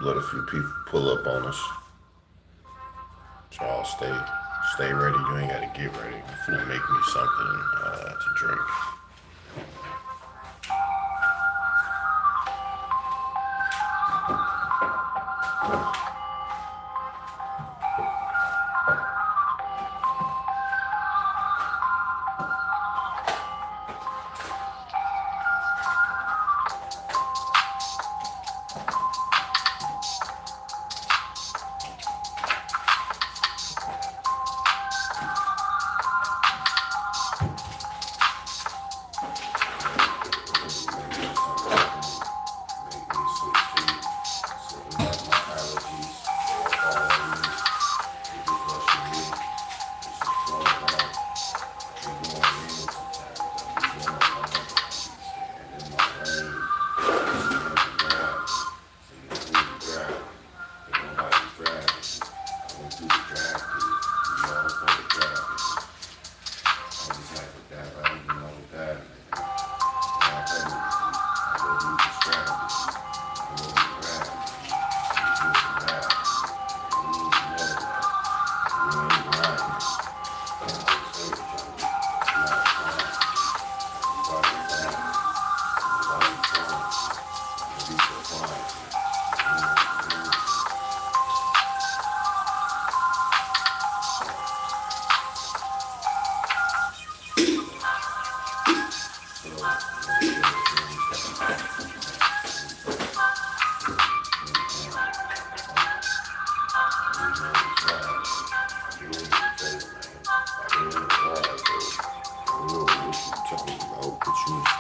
Let a few people pull up on us. So y'all stay ready. You ain't gotta get ready. I'm finna make me something to drink.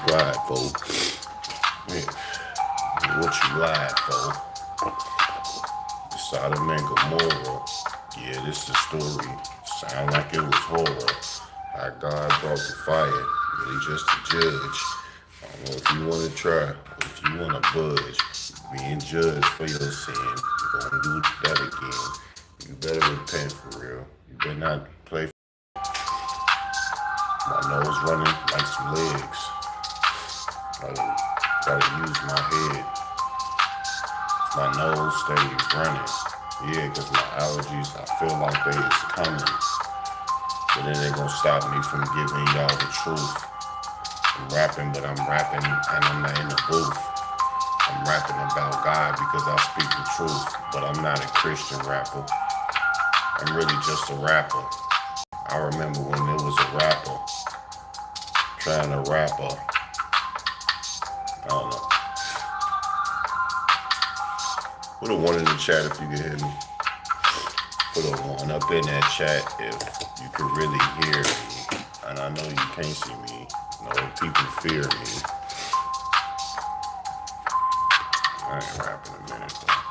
Lied for. What you lied for? Sodom and Gomorrah. Yeah, this is a story. Sound like it was horror. How God brought the fire. Really just a judge. I don't know if you want to try, or if you want to budge. Being judged for your sin. You gonna do that again. You better repent for real. You better not play. My nose running like some legs. Gotta use my head. My nose stay running. Yeah, because my allergies, I feel like they is coming. But then they gonna stop me from giving y'all the truth. I'm rapping, but I'm rapping and I'm not in the booth. I'm rapping about God because I speak the truth. But I'm not a Christian rapper. I'm really just a rapper. I remember when there was a rapper trying to rap I don't know. Put a one in the chat if you can hear me. Put a one up in that chat if you can really hear me. And I know you can't see me. No, people fear me. I ain't rapping a minute though.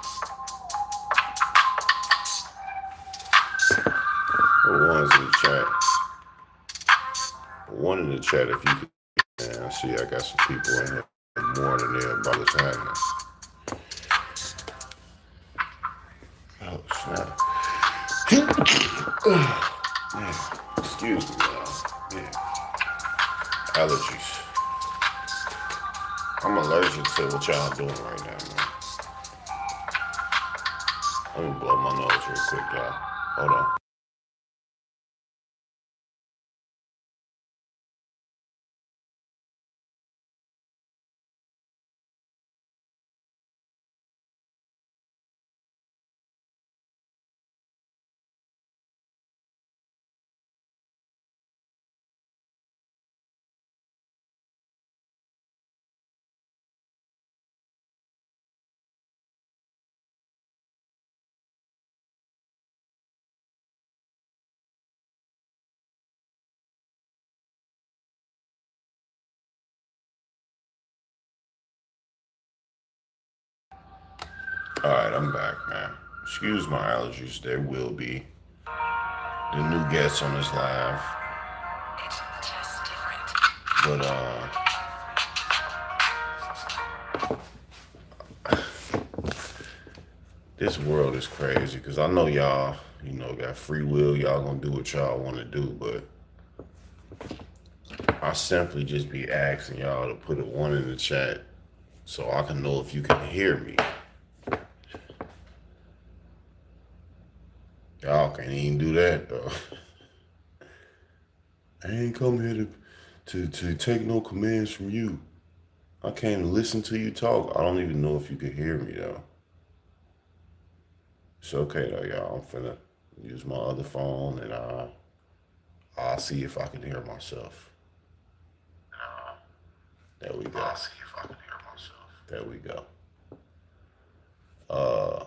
Put ones in the chat. Put one in the chat if you can. Man, I see I got some people in here more than everybody that's happening. Oh, snap. Man, excuse me, y'all. Man, allergies. I'm allergic to what y'all doing right now, man. Let me blow my nose real quick, y'all. Hold on. All right, I'm back, man. Excuse my allergies. There will be the new guests on this live, but this world is crazy because I know y'all, got free will. Y'all gonna do what y'all want to do, but I simply just be asking y'all to put a one in the chat so I can know if you can hear me. Y'all can't even do that though. I ain't come here to take no commands from you. I can't listen to you talk. I don't even know if you can hear me though. It's okay though, y'all. I'm finna use my other phone and I'll see if I can hear myself. There we go. I'll see if I can hear myself. There we go. Uh,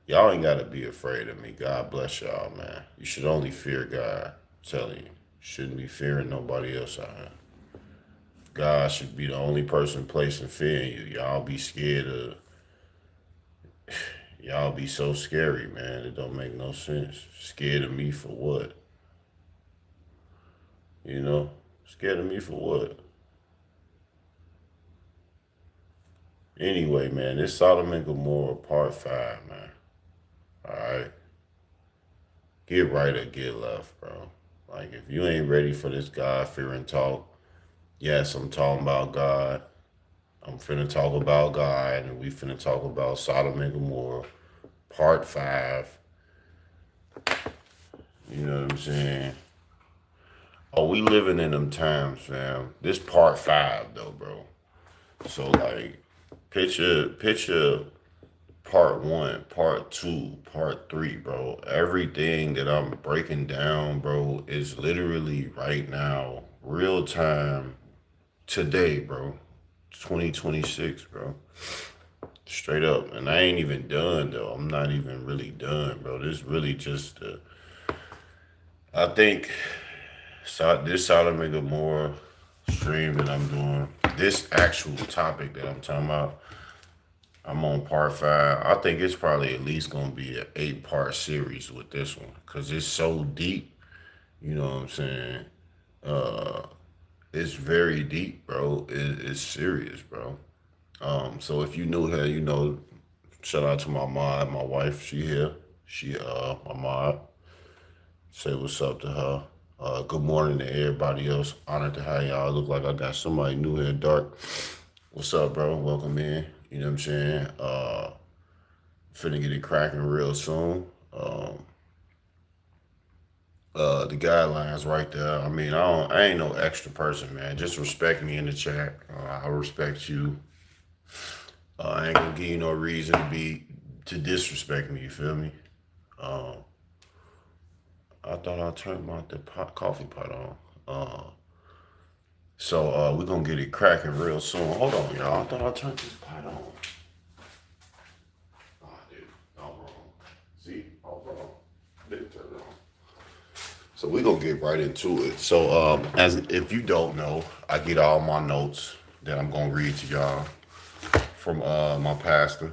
y'all ain't gotta be afraid of me. God bless y'all, man. You should only fear God. I'm telling you, shouldn't be fearing nobody else out here. God should be the only person placing fear in you. Y'all be scared of. Y'all be so scary, man. It don't make no sense. Scared of me for what? You know, scared of me for what? Anyway, man, this Sodom and Gomorrah part 5, man. All right, get right or get left, bro. Like if you ain't ready for this God fearing talk, yes, I'm talking about God. I'm finna talk about God, and we finna talk about Sodom and Gomorrah, part 5. You know what I'm saying? Oh, we living in them times, fam. This part 5, though, bro. So like, picture part 1, part 2, part 3, bro. Everything that I'm breaking down, bro, is literally right now, real time, today, bro. 2026, bro. Straight up. And I ain't even done though. I'm not even really done, bro. This really just I think this Sodom and Gomorrah stream that I'm doing, this actual topic that I'm talking about, I'm on part 5. I think it's probably at least gonna be an 8-part series with this one. Cause it's so deep, you know what I'm saying? Uh it's very deep, bro. It's serious, bro. So if you knew her, you know, shout out to my mom, my wife. She here. She my mom. Say what's up to her. Good morning to everybody else. Honored to have y'all. Look like I got somebody new here, Dark. What's up, bro? Welcome in. You know what I'm saying? Finna get it cracking real soon. The guidelines right there. I mean, I ain't no extra person, man. Just respect me in the chat. I respect you. I ain't gonna give you no reason to disrespect me. You feel me? Um, I thought I turned coffee pot on. So we're gonna get it cracking real soon. Hold on, y'all. I thought I turned this pot on. Oh, dude, all wrong. See, all wrong. Didn't turn it on. So we're gonna get right into it. So as if you don't know, I get all my notes that I'm gonna read to y'all from my pastor.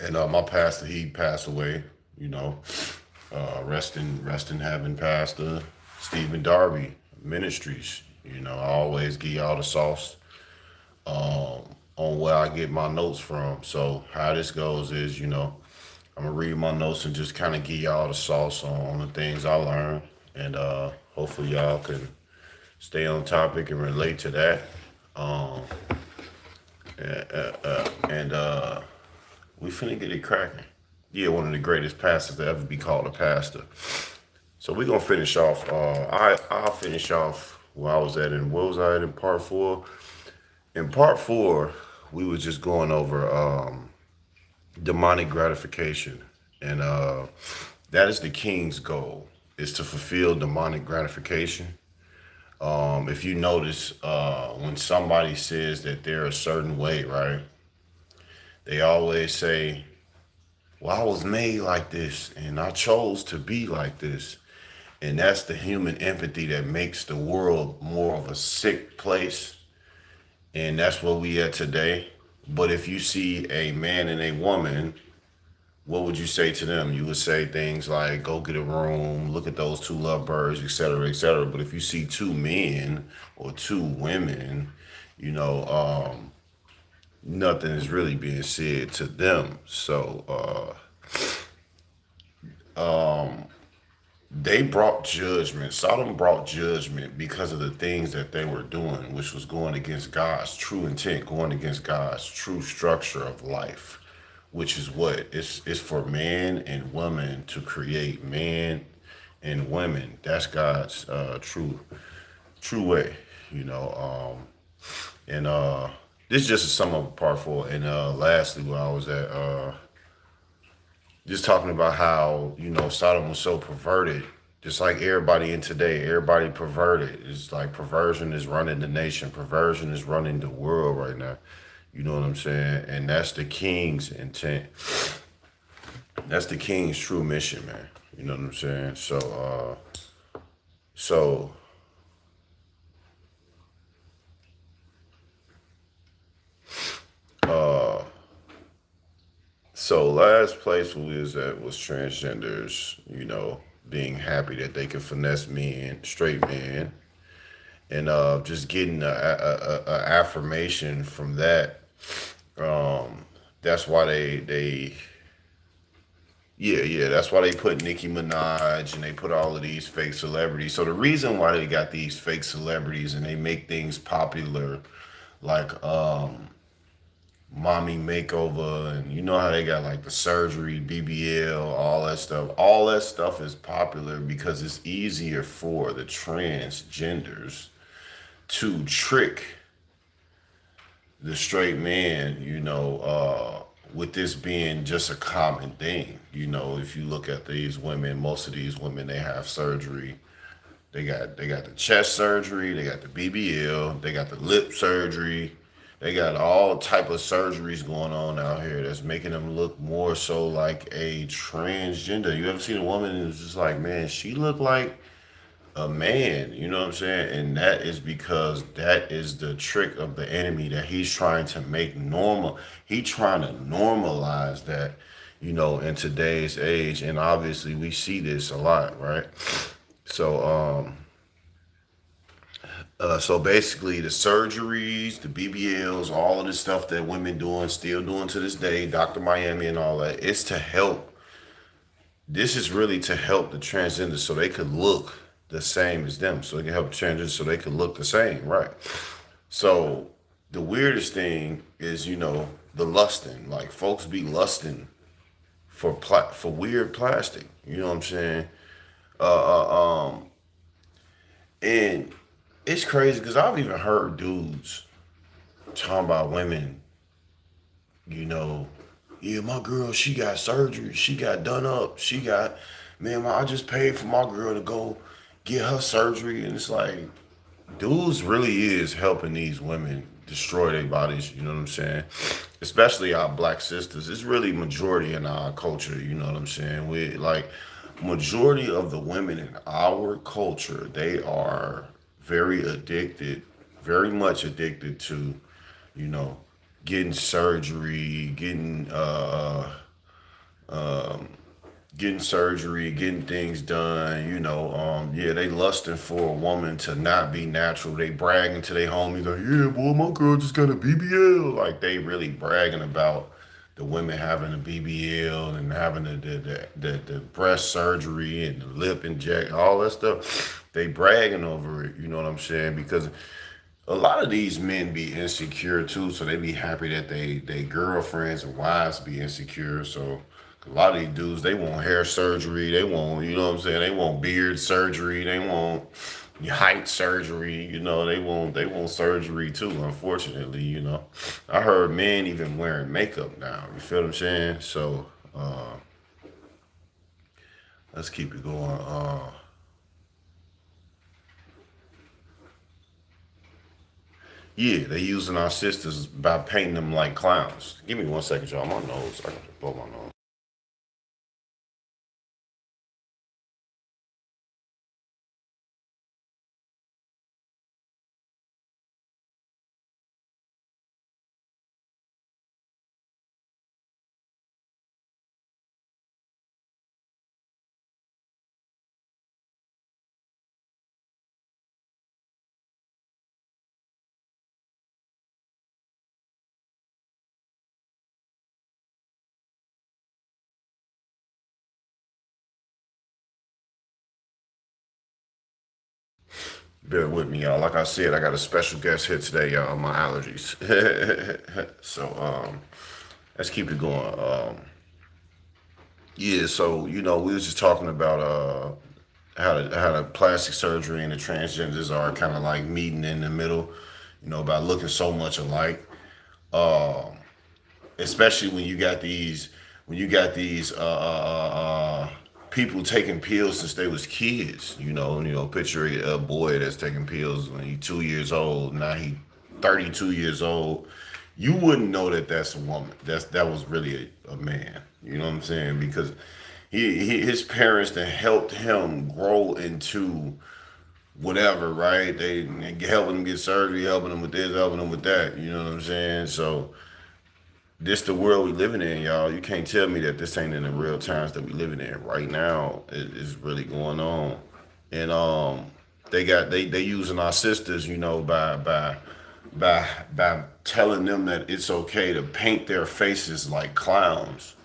And my pastor, he passed away, you know. Rest in heaven, Pastor Stephen Darby Ministries. You know, I always give y'all the sauce on where I get my notes from. So how this goes is, you know, I'm gonna read my notes and just kind of give y'all the sauce on the things I learned, and hopefully y'all can stay on topic and relate to that. Um, and we finna get it cracking. Yeah, one of the greatest pastors to ever be called a pastor. So we're gonna finish off. I'll finish off where I was at in what was I at in part 4? In part 4, we was just going over demonic gratification, and that is the king's goal, is to fulfill demonic gratification. If you notice, when somebody says that they're a certain way, right? They always say, "Well, I was made like this, and I chose to be like this." And that's the human empathy that makes the world more of a sick place. And that's where we at today. But if you see a man and a woman, what would you say to them? You would say things like, go get a room, look at those two lovebirds, et cetera, et cetera. But if you see two men or two women, you know, nothing is really being said to them. So they brought judgment. Sodom brought judgment because of the things that they were doing, which was going against God's true intent, going against God's true structure of life, which is what it's for men and women to create men and women. That's God's true way, you know. And this is just a sum up part for. And lastly, where I was at, just talking about how Sodom was so perverted, just like everybody in today, everybody perverted. It's like perversion is running the nation, perversion is running the world right now. You know what I'm saying? And that's the king's intent. That's the king's true mission, man. You know what I'm saying? So so last place we was at was transgenders, being happy that they could finesse men, straight men, and just getting a affirmation from that. That's why they yeah, that's why they put Nicki Minaj and they put all of these fake celebrities. So the reason why they got these fake celebrities and they make things popular, like mommy makeover, and you know how they got like the surgery, BBL, all that stuff. All that stuff is popular because it's easier for the transgenders to trick the straight man, with this being just a common thing. If you look at these women, most of these women, they have surgery. They got the chest surgery, they got the BBL, they got the lip surgery, they got all type of surgeries going on out here that's making them look more so like a transgender. You ever seen a woman who's just like, man, she look like a man, you know what I'm saying? And that is because that is the trick of the enemy that he's trying to make normal. He trying to normalize that, in today's age. And obviously we see this a lot, right? So so basically the surgeries, the BBLs, all of the stuff that women doing, still doing to this day, Dr. Miami and all that, it's to help. This is really to help the transgenders so they could look the same as them. So they can help transgenders so they could look the same, right? So the weirdest thing is, the lusting. Like folks be lusting for weird plastic. You know what I'm saying? And it's crazy because I've even heard dudes talking about women, you know, yeah, my girl, she got surgery. She got done up. Man, I just paid for my girl to go get her surgery. And it's like, dudes really is helping these women destroy their bodies. You know what I'm saying? Especially our black sisters. It's really majority in our culture. You know what I'm saying? We like majority of the women in our culture. They are very addicted, very much addicted to, you know, getting surgery, getting surgery, getting things done, yeah, they lusting for a woman to not be natural. They bragging to their homies like, yeah, boy, my girl just got a BBL. Like they really bragging about the women having a BBL and having the breast surgery and the lip inject, all that stuff. They bragging over it, you know what I'm saying? Because a lot of these men be insecure too, so they be happy that they girlfriends and wives be insecure. So a lot of these dudes, they want hair surgery, they want, you know what I'm saying, they want beard surgery, they want height surgery, they want surgery too, unfortunately, I heard men even wearing makeup now. You feel what I'm saying? So let's keep it going. Yeah, they using our sisters by painting them like clowns. Give me 1 second, y'all. My nose. I gotta blow my nose. Bear with me, y'all. Like I said, I got a special guest here today, y'all. My allergies. So, let's keep it going. Yeah, so we was just talking about how the plastic surgery and the transgenders are kind of like meeting in the middle, by looking so much alike. Um, Especially when you got these people taking pills since they was kids. Picture a boy that's taking pills when he's 2 years old. Now he 32 years old. You wouldn't know that that's a woman. That was really a man. You know what I'm saying? Because his parents that helped him grow into whatever, right? They helping him get surgery, helping him with this, helping him with that. You know what I'm saying? So this the world we living in, y'all. You can't tell me that this ain't in the real times that we living in right now. It's really going on, and they using our sisters, by telling them that it's okay to paint their faces like clowns.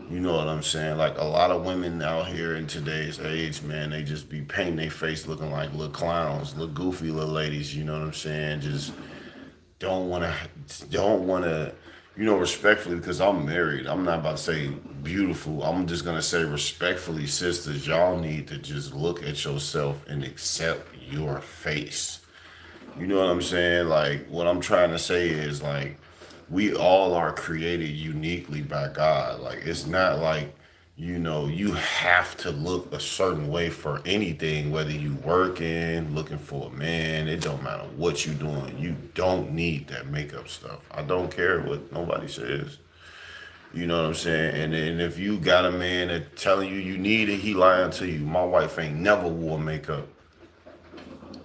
You know what I'm saying? Like a lot of women out here in today's age, man, they just be painting their face looking like little clowns, little goofy little ladies. You know what I'm saying? Just don't wanna respectfully, because I'm married. I'm not about to say beautiful. I'm just gonna say respectfully, sisters, y'all need to just look at yourself and accept your face. You know what I'm saying? Like what I'm trying to say is like we all are created uniquely by God. Like it's not like you have to look a certain way for anything, whether you working, looking for a man, it don't matter what you doing. You don't need that makeup stuff. I don't care what nobody says. You know what I'm saying? And if you got a man that telling you need it, he lying to you. My wife ain't never wore makeup.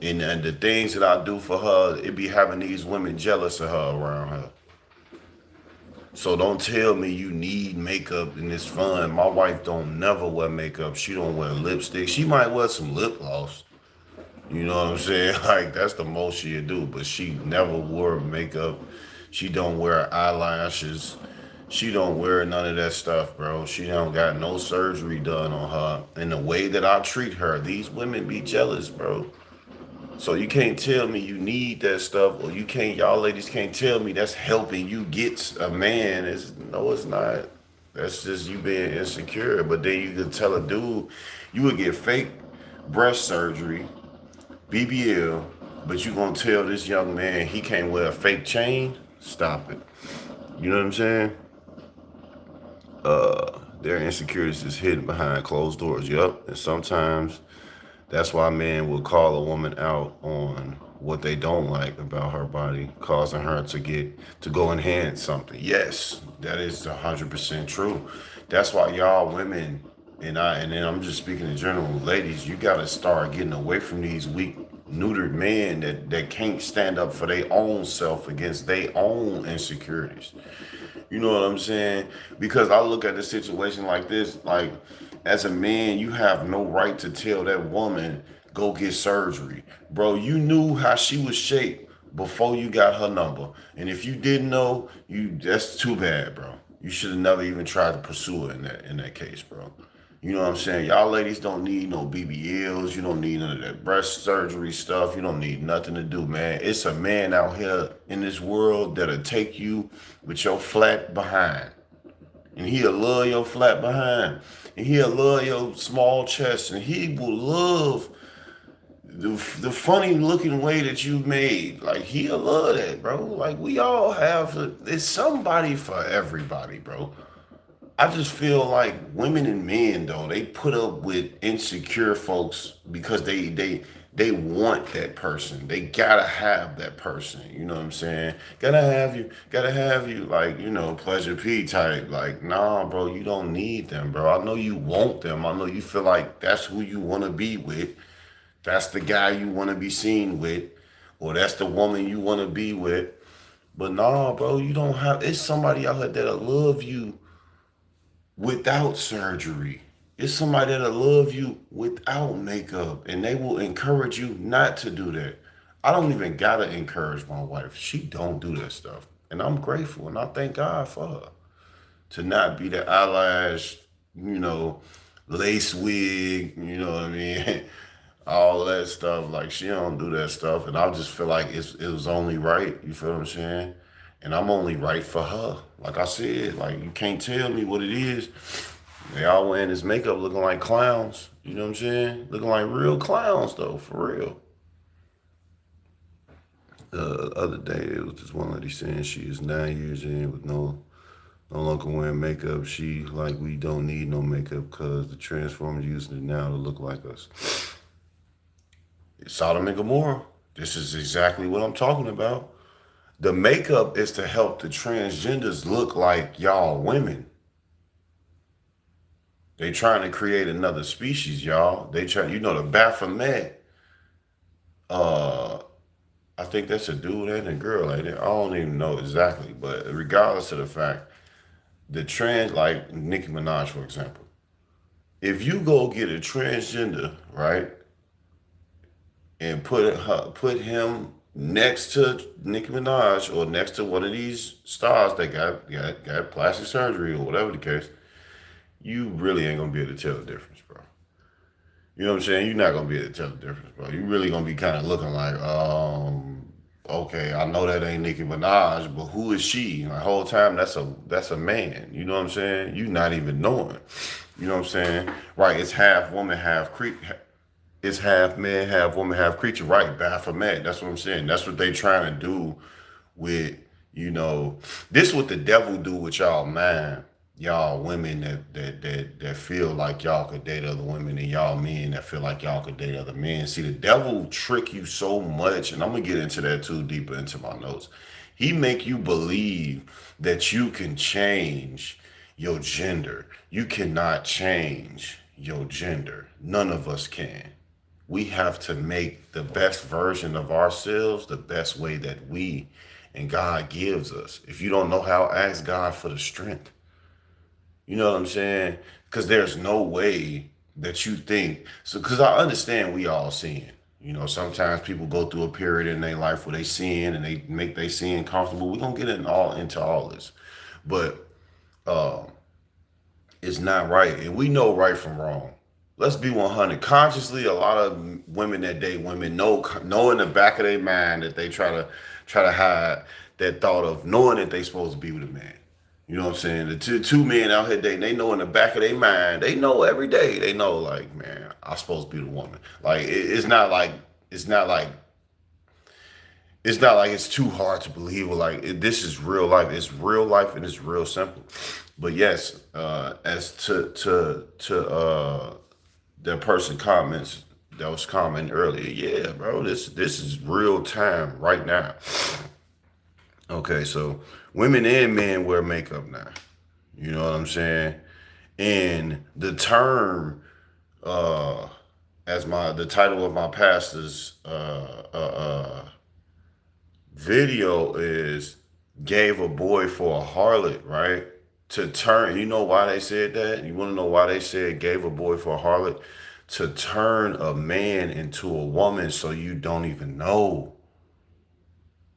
And the things that I do for her, it be having these women jealous of her around her. So don't tell me you need makeup and it's fun. My wife don't never wear makeup. She don't wear lipstick. She might wear some lip gloss. You know what I'm saying? Like that's the most she'll do. But she never wore makeup. She don't wear eyelashes. She don't wear none of that stuff, bro. She don't got no surgery done on her. And the way that I treat her, these women be jealous, bro. So you can't tell me you need that stuff, or y'all ladies can't tell me that's helping you get a man. It's not. That's just you being insecure. But then you could tell a dude, you would get fake breast surgery, BBL, but you gonna tell this young man he can't wear a fake chain? Stop it. You know what I'm saying? Their insecurities is hidden behind closed doors. Yup. And sometimes that's why men will call a woman out on what they don't like about her body, causing her to go enhance something. Yes, that is 100% true. That's why y'all women and then I'm just speaking in general, ladies, you gotta start getting away from these weak neutered men that can't stand up for their own self against their own insecurities. You know what I'm saying? Because I look at the situation like this, like as a man, you have no right to tell that woman go get surgery. Bro, you knew how she was shaped before you got her number. And if you didn't know, you that's too bad, bro. You should have never even tried to pursue her in that case, bro. You know what I'm saying? Y'all ladies don't need no BBLs. You don't need none of that breast surgery stuff. You don't need nothing to do, man. It's a man out here in this world that'll take you with your flat behind. And he'll love your flat behind. And he'll love your small chest. And he will love the funny looking way that you made. Like he'll love that, bro. Like we all have it's somebody for everybody, bro. I just feel like women and men though, they put up with insecure folks because they want that person. They gotta have that person. You know what I'm saying? Gotta have you like, pleasure P type. Like, nah, bro, you don't need them, bro. I know you want them. I know you feel like that's who you wanna be with. That's the guy you wanna be seen with, or that's the woman you wanna be with. But nah, bro, you don't have it's somebody out there that'll love you without surgery. It's somebody that'll love you without makeup, and they will encourage you not to do that. I don't even gotta encourage my wife. She don't do that stuff, and I'm grateful, and I thank God for her to not be the eyelash, you know, lace wig. You know what I mean? All that stuff. Like she don't do that stuff, and I just feel like it was only right. You feel what I'm saying? And I'm only right for her. Like I said, like you can't tell me what it is. They all wearing this makeup looking like clowns. You know what I'm saying? Looking like real clowns though, for real. The other day, it was this one lady saying she is 9 years in with no longer wearing makeup. She like we don't need no makeup because the Transformers using it now to look like us. Sodom and Gomorrah. This is exactly what I'm talking about. The makeup is to help the transgenders look like y'all women. They trying to create another species, y'all. They try, the Baphomet. Uh, I think that's a dude and a girl. Like that. I don't even know exactly, but regardless of the fact, the trans, like Nicki Minaj, for example, if you go get a transgender, right, and put him next to Nicki Minaj or next to one of these stars that got plastic surgery or whatever the case, you really ain't gonna be able to tell the difference, bro. You know what I'm saying? You're not gonna be able to tell the difference, bro. You really gonna be kind of looking like, okay, I know that ain't Nicki Minaj, but who is she? And the whole time that's a man. You know what I'm saying? You not even knowing. You know what I'm saying? Right? It's half woman, half creature. It's half man, half woman, half creature. Right? Baphomet. That's what I'm saying. That's what they trying to do with, this what the devil do with y'all mind, y'all women that feel like y'all could date other women, and y'all men that feel like y'all could date other men. See, the devil trick you so much, and I'm gonna get into that too deeper into my notes. He make you believe that you can change your gender. You cannot change your gender. None of us can. We have to make the best version of ourselves the best way that we and God gives us. If you don't know how, ask God for the strength. You know what I'm saying? Because there's no way that you think so. Because I understand we all sin. Sometimes people go through a period in their life where they sin and they make they sin comfortable. We're gonna get into all this, but it's not right, and we know right from wrong. Let's be 100. Consciously, a lot of women that date women know in the back of their mind that they try to hide that thought of knowing that they supposed to be with a man. You know what I'm saying? The two men out here dating, they know in the back of their mind, they know every day. They know like, man, I'm supposed to be the woman. Like it's not like it's not like it's too hard to believe. Or like this is real life. It's real life and it's real simple. But yes, as to that person comments that was commenting earlier, yeah, bro, this is real time right now. Okay, so women and men wear makeup now. You know what I'm saying? And the term, uh, as the title of my pastor's video is gave a boy for a harlot, right? To turn, you know why they said that? You want to know why they said gave a boy for a harlot? To turn a man into a woman so you don't even know.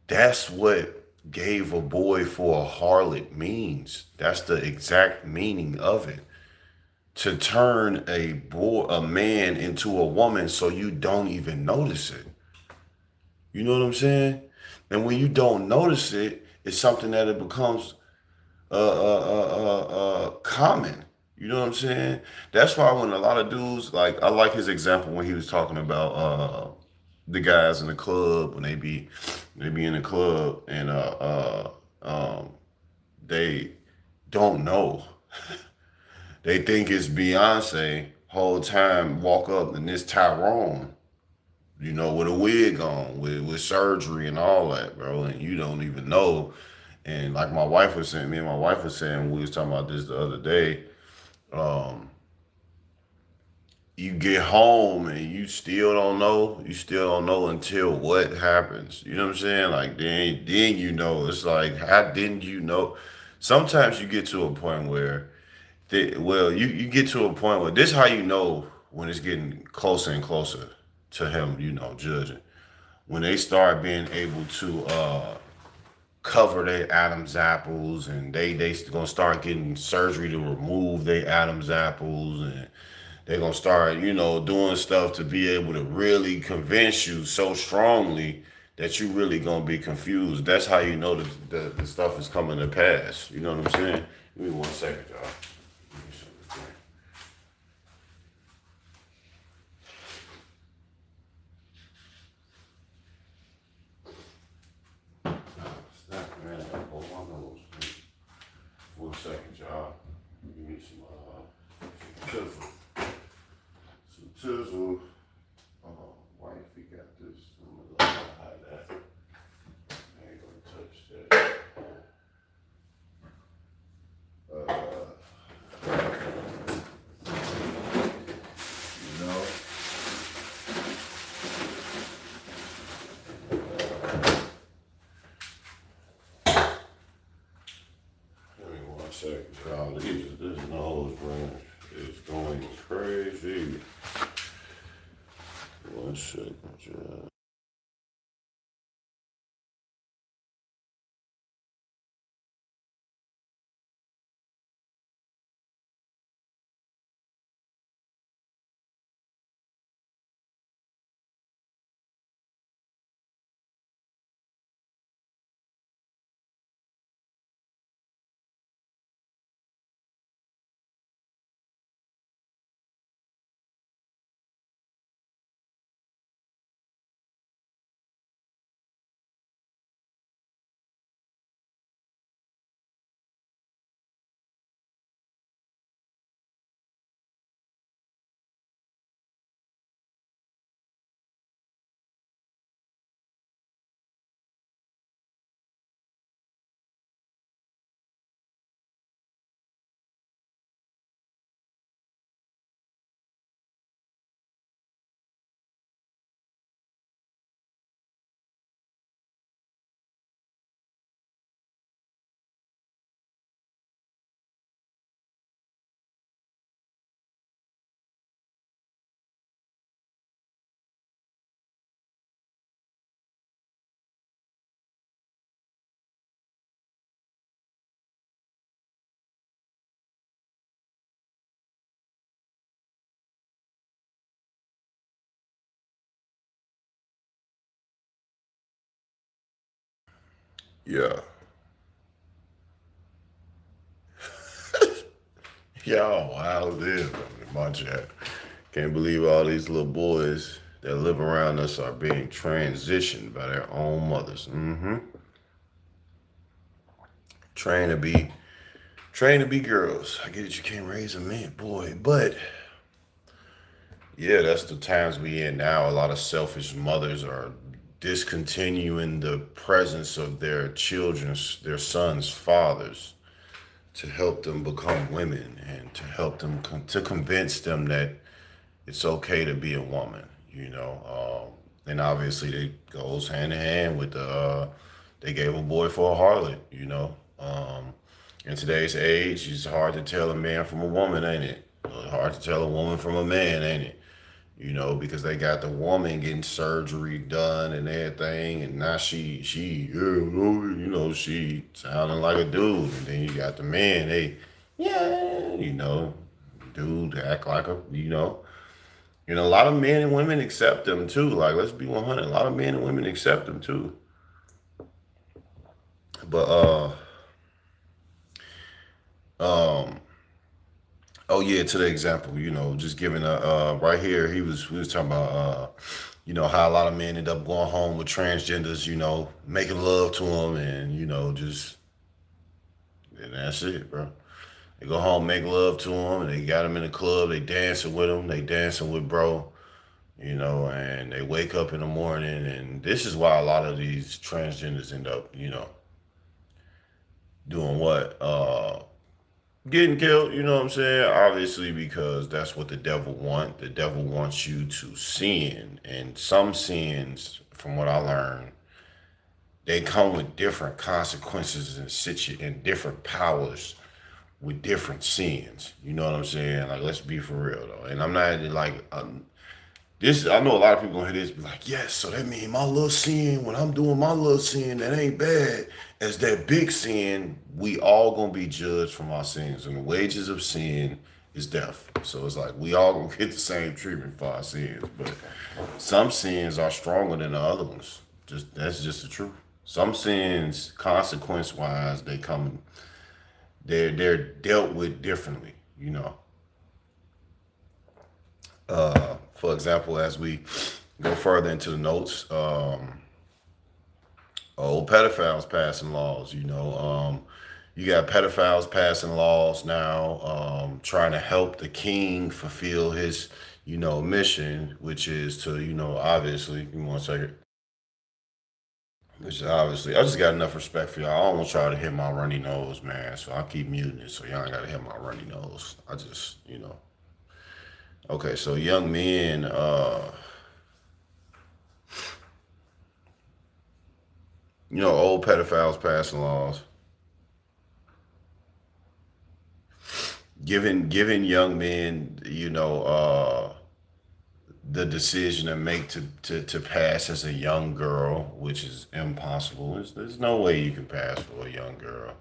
That's what gave a boy for a harlot means. That's the exact meaning of it. To turn a man into a woman so you don't even notice it. You know what I'm saying? And when you don't notice it, it's something that it becomes common. You know what I'm saying? That's why when a lot of dudes like I like his example when he was talking about the guys in the club when they be in the club and they don't know. They think it's Beyonce whole time walk up and it's Tyrone, with a wig on, with surgery and all that, bro, and you don't even know. And like me and my wife was saying, we was talking about this the other day. Um, you get home and you still don't know. You still don't know until what happens. You know what I'm saying? Like then you know. It's like how didn't you know? Sometimes you get to a point where, you get to a point where this is how you know when it's getting closer and closer to him. Judging when they start being able to cover their Adam's apples, and they gonna start getting surgery to remove their Adam's apples, and they're gonna start doing stuff to be able to really convince you so strongly that you really gonna be confused. That's how you know the stuff is coming to pass. You know what I'm saying? Give me 1 second, y'all. Give me something to drink. Snap, man. I hold my nose. 1 second, y'all. Give me some chisel. Some chisel. Wife, he got this. I'm gonna hide that. I ain't gonna touch that. You know. Give me 1 second, y'all. This nose branch is going crazy. 1 second, y'all. Yeah. Y'all wild as hell in my chat. Can't believe all these little boys that live around us are being transitioned by their own mothers. Mm-hmm. Trained to be trained to be girls. I get it, you can't raise a man, boy, but yeah, that's the times we in now. A lot of selfish mothers are discontinuing the presence of their children's, their sons' fathers to help them become women and to help them to convince them that it's okay to be a woman, you know. And obviously, it goes hand in hand with they gave a boy for a harlot, you know. In today's age, it's hard to tell a man from a woman, ain't it? Hard to tell a woman from a man, ain't it? You know, because they got the woman getting surgery done and everything, and now she sounding like a dude, and then you got the man, yeah, dude act like a lot of men and women accept them too. Like, let's be 100. A lot of men and women accept them too. But um, oh yeah, to the example, just giving a right here, we was talking about how a lot of men end up going home with transgenders, making love to them, and just and that's it, bro. They go home, make love to them, and they got them in the club. They dancing with them. They dancing with bro. And they wake up in the morning, and this is why a lot of these transgenders end up, doing what? Getting killed, you know what I'm saying? Obviously, because that's what the devil want. The devil wants you to sin, and some sins, from what I learned, they come with different consequences and different powers with different sins. You know what I'm saying? Like, let's be for real though. And I'm not like this. I know a lot of people gonna hear this be like, yes, so that means my little sin, when I'm doing my little sin, that ain't bad as that big sin. We all gonna be judged from our sins, and the wages of sin is death. So it's like we all gonna get the same treatment for our sins, but some sins are stronger than the other ones. Just that's just the truth. Some sins, consequence wise, they come. They're dealt with differently. You know. For example, as we go further into the notes, old pedophiles passing laws. You got pedophiles passing laws now, trying to help the king fulfill his, mission, which is to, obviously, give me 1 second. Which is obviously, I just got enough respect for y'all. I don't want y'all to hit my runny nose, man. So I keep muting it, so y'all ain't gotta hit my runny nose. I just, Okay, so young men, old pedophiles passing laws, giving young men, the decision to make to pass as a young girl, which is impossible. There's no way you can pass for a young girl,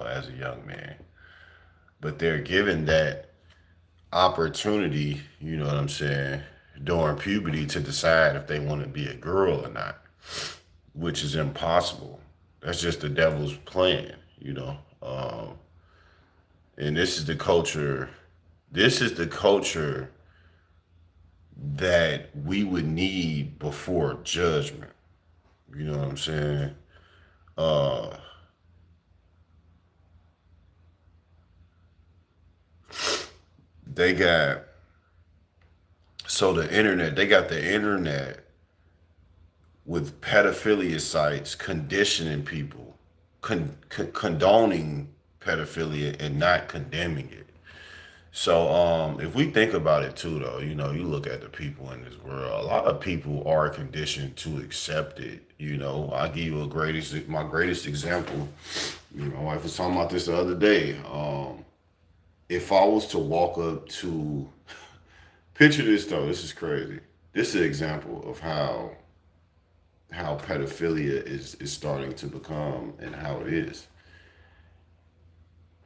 as a young man. But they're given that opportunity, you know what I'm saying, during puberty to decide if they want to be a girl or not, which is impossible. That's just the devil's plan, you know. And this is the culture. This is the culture that we would need before judgment. You know what I'm saying? Uh, they got so the internet. They got the internet with pedophilia sites conditioning people, condoning pedophilia and not condemning it. So if we think about it too, though, you look at the people in this world. A lot of people are conditioned to accept it. I give you my greatest example. My wife was talking about this the other day. If I was to walk up to, picture this though, this is crazy. This is an example of how pedophilia is starting to become and how it is.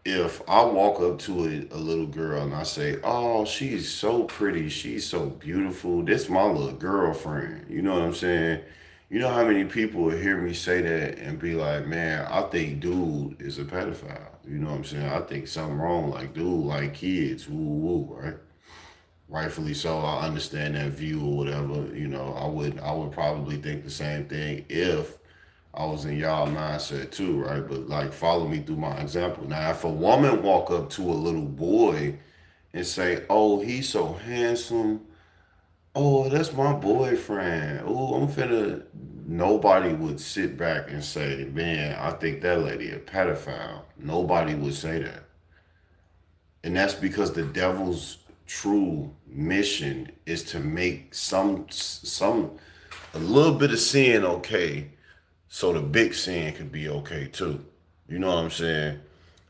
If I walk up to a little girl and I say, "Oh, she's so pretty, she's so beautiful. This my little girlfriend." You know what I'm saying? You know how many people would hear me say that and be like, "Man, I think dude is a pedophile." You know what I'm saying? I think something wrong. Like dude, like kids, woo woo, right? Rightfully so. I understand that view or whatever. I would probably think the same thing if I was in y'all mindset too, right? But like, follow me through my example. Now, if a woman walk up to a little boy and say, "Oh, he's so handsome. Oh, that's my boyfriend. Oh, I'm finna," nobody would sit back and say, "Man, I think that lady a pedophile." Nobody would say that, and that's because the devil's true mission is to make some a little bit of sin okay so the big sin could be okay too. You know what I'm saying?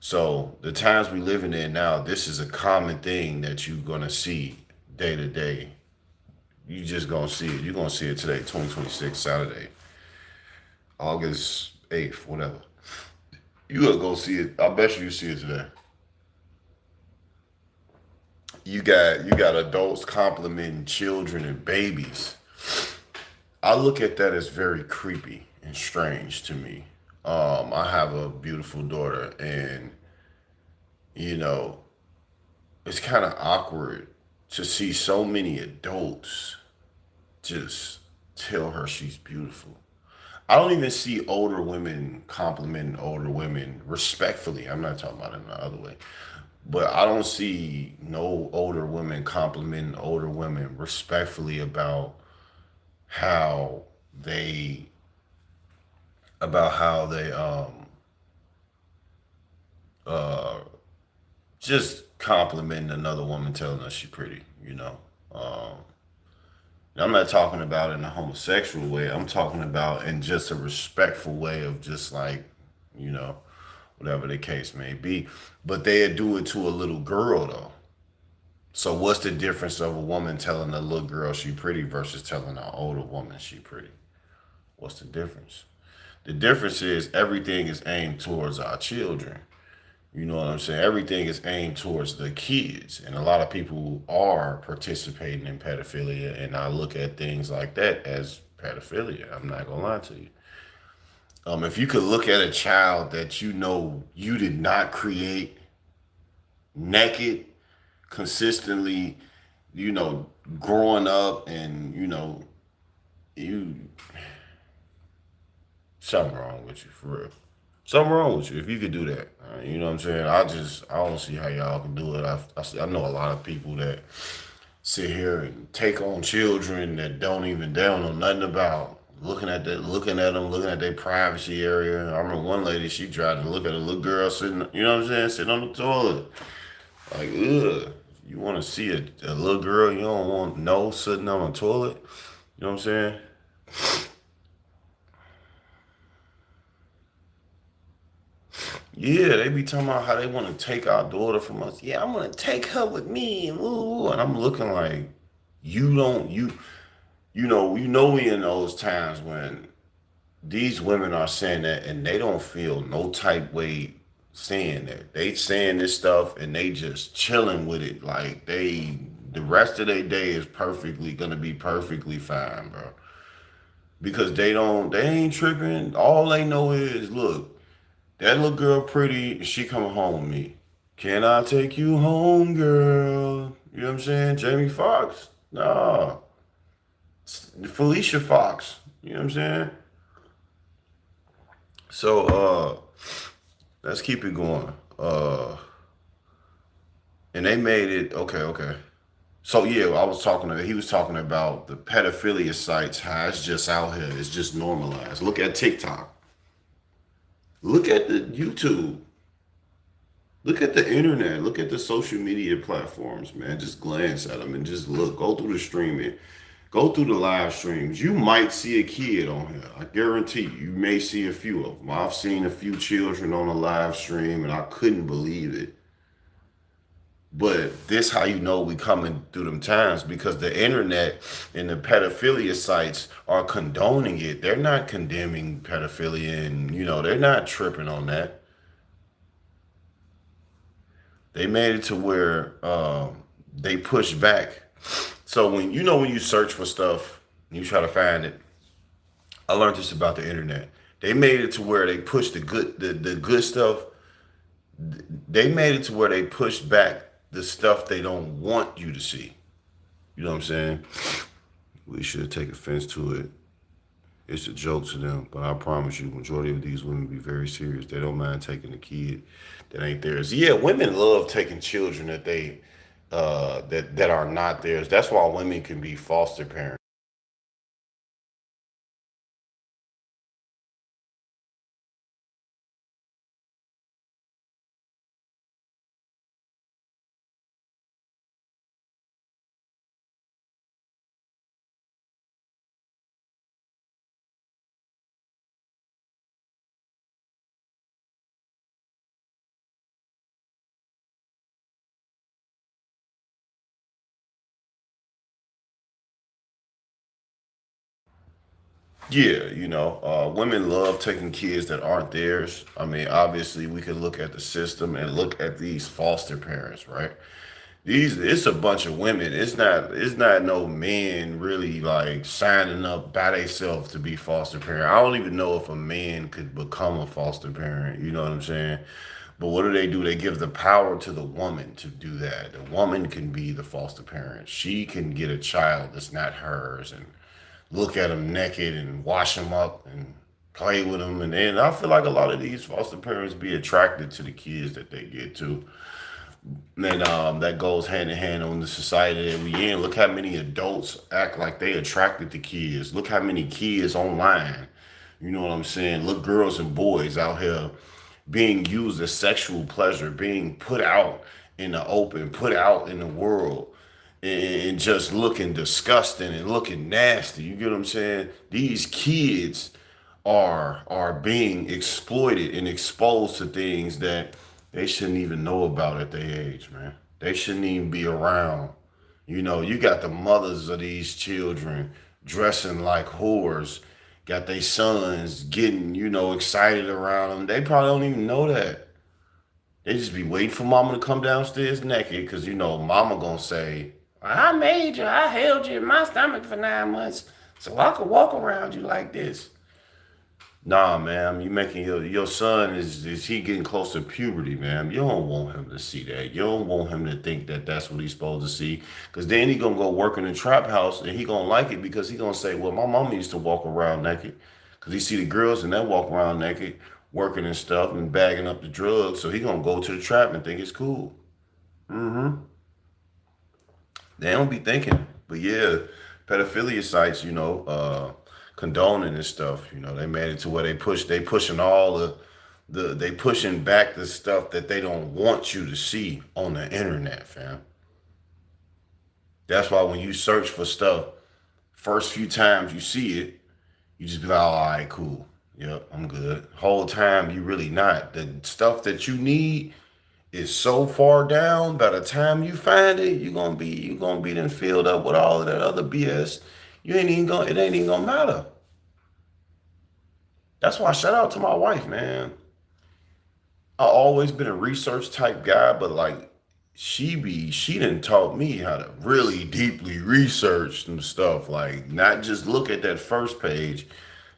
So the times we living in now, this is a common thing that you're gonna see day to day. You just gonna see it. You're gonna see it today, 2026, Saturday, August 8th, whatever. You gonna go see it. I bet you see it today. You got adults complimenting children and babies. I look at that as very creepy and strange to me. I have a beautiful daughter, and you know, it's kind of awkward to see so many adults just tell her she's beautiful. I don't even see older women complimenting older women respectfully. I'm not talking about it in the other way. But I don't see no older women complimenting older women respectfully how they about how they uh just complimenting another woman telling her she pretty, you know. Um I'm not talking about in a homosexual way. I'm talking about in just a respectful way of just like, you know, whatever the case may be. But they do it to a little girl though. So what's the difference of a woman telling a little girl she pretty versus telling an older woman she pretty? What's the difference? The difference is everything is aimed towards our children. You know what I'm saying? Everything is aimed towards the kids. And a lot of people are participating in pedophilia. And I look at things like that as pedophilia. I'm not gonna lie to you. If you could look at a child that you know you did not create naked, consistently, you know, growing up, and you something wrong with you for real. Something wrong with you if you could do that. You know what I'm saying? I don't see how y'all can do it. I know a lot of people that sit here and take on children that they don't know nothing about. Looking at them, looking at their privacy area. I remember one lady, she tried to look at a little girl sitting, you know what I'm saying, sitting on the toilet. Like, ugh. You want to see a little girl you don't want no sitting on a toilet? You know what I'm saying? Yeah, they be talking about how they want to take our daughter from us. Yeah, I'm gonna take her with me, and woo, and I'm looking like you don't we in those times when these women are saying that and they don't feel no type way saying that. They saying this stuff and they just chilling with it. Like the rest of their day is perfectly gonna be perfectly fine, bro. Because they ain't tripping. All they know is, look, that little girl pretty, she coming home with me. Can I take you home, girl? You know what I'm saying? Jamie Foxx? Nah. Felicia Fox. You know what I'm saying? So let's keep it going. And they made it okay. So yeah, he was talking about the pedophilia sites, how it's just out here, it's just normalized. Look at TikTok. Look at the YouTube. Look at the internet. Look at the social media platforms, man. Just glance at them and just look. Go through the streaming. Go through the live streams. You might see a kid on here. I guarantee you, you may see a few of them. I've seen a few children on a live stream and I couldn't believe it. But this how you know we coming through them times, because the internet and the pedophilia sites are condoning it. They're not condemning pedophilia, and they're not tripping on that. They made it to where they push back. So when you search for stuff and you try to find it, I learned this about the internet. They made it to where they push the good stuff. They made it to where they push back the stuff they don't want you to see. You know what I'm saying? We should take offense to it. It's a joke to them, but I promise you, majority of these women be very serious. They don't mind taking a kid that ain't theirs. Yeah, women love taking children that are not theirs. That's why women can be foster parents. Yeah, women love taking kids that aren't theirs. I mean, obviously, we can look at the system and look at these foster parents, right? It's a bunch of women. It's not no men really like signing up by themselves to be foster parent. I don't even know if a man could become a foster parent. You know what I'm saying? But what do? They give the power to the woman to do that. The woman can be the foster parent. She can get a child that's not hers and look at them naked and wash them up and play with them. And then I feel like a lot of these foster parents be attracted to the kids that they get to. And that goes hand in hand on the society that we in. Look how many adults act like they attracted to kids. Look how many kids online. You know what I'm saying? Look, girls and boys out here being used as sexual pleasure, being put out in the open, put out in the world, and just looking disgusting and looking nasty. You get what I'm saying? These kids are being exploited and exposed to things that they shouldn't even know about at their age, man. They shouldn't even be around. You got the mothers of these children dressing like whores, got their sons getting, excited around them. They probably don't even know that. They just be waiting for mama to come downstairs naked because, mama gonna say, I made you, I held you in my stomach for 9 months. So I could walk around you like this. Nah, man, you making your son is he getting close to puberty, man? You don't want him to see that. You don't want him to think that that's what he's supposed to see, because then he gonna go work in the trap house and he gonna like it because he gonna say, well, my mama used to walk around naked, because he see the girls and they walk around naked, working and stuff and bagging up the drugs, so he gonna go to the trap and think it's cool. Mm-hmm. They don't be thinking. But yeah, pedophilia sites, condoning and stuff. They made it to where they pushing all they pushing back the stuff that they don't want you to see on the internet, fam. That's why when you search for stuff, first few times you see it, you just be like, oh, all right, cool. Yep, I'm good. Whole time you really not. The stuff that you need is so far down. By the time you find it, you gonna be then filled up with all of that other BS. You ain't even gonna It ain't even gonna matter. That's why shout out to my wife, man. I always been a research type guy, but like she done taught me how to really deeply research some stuff. Like not just look at that first page,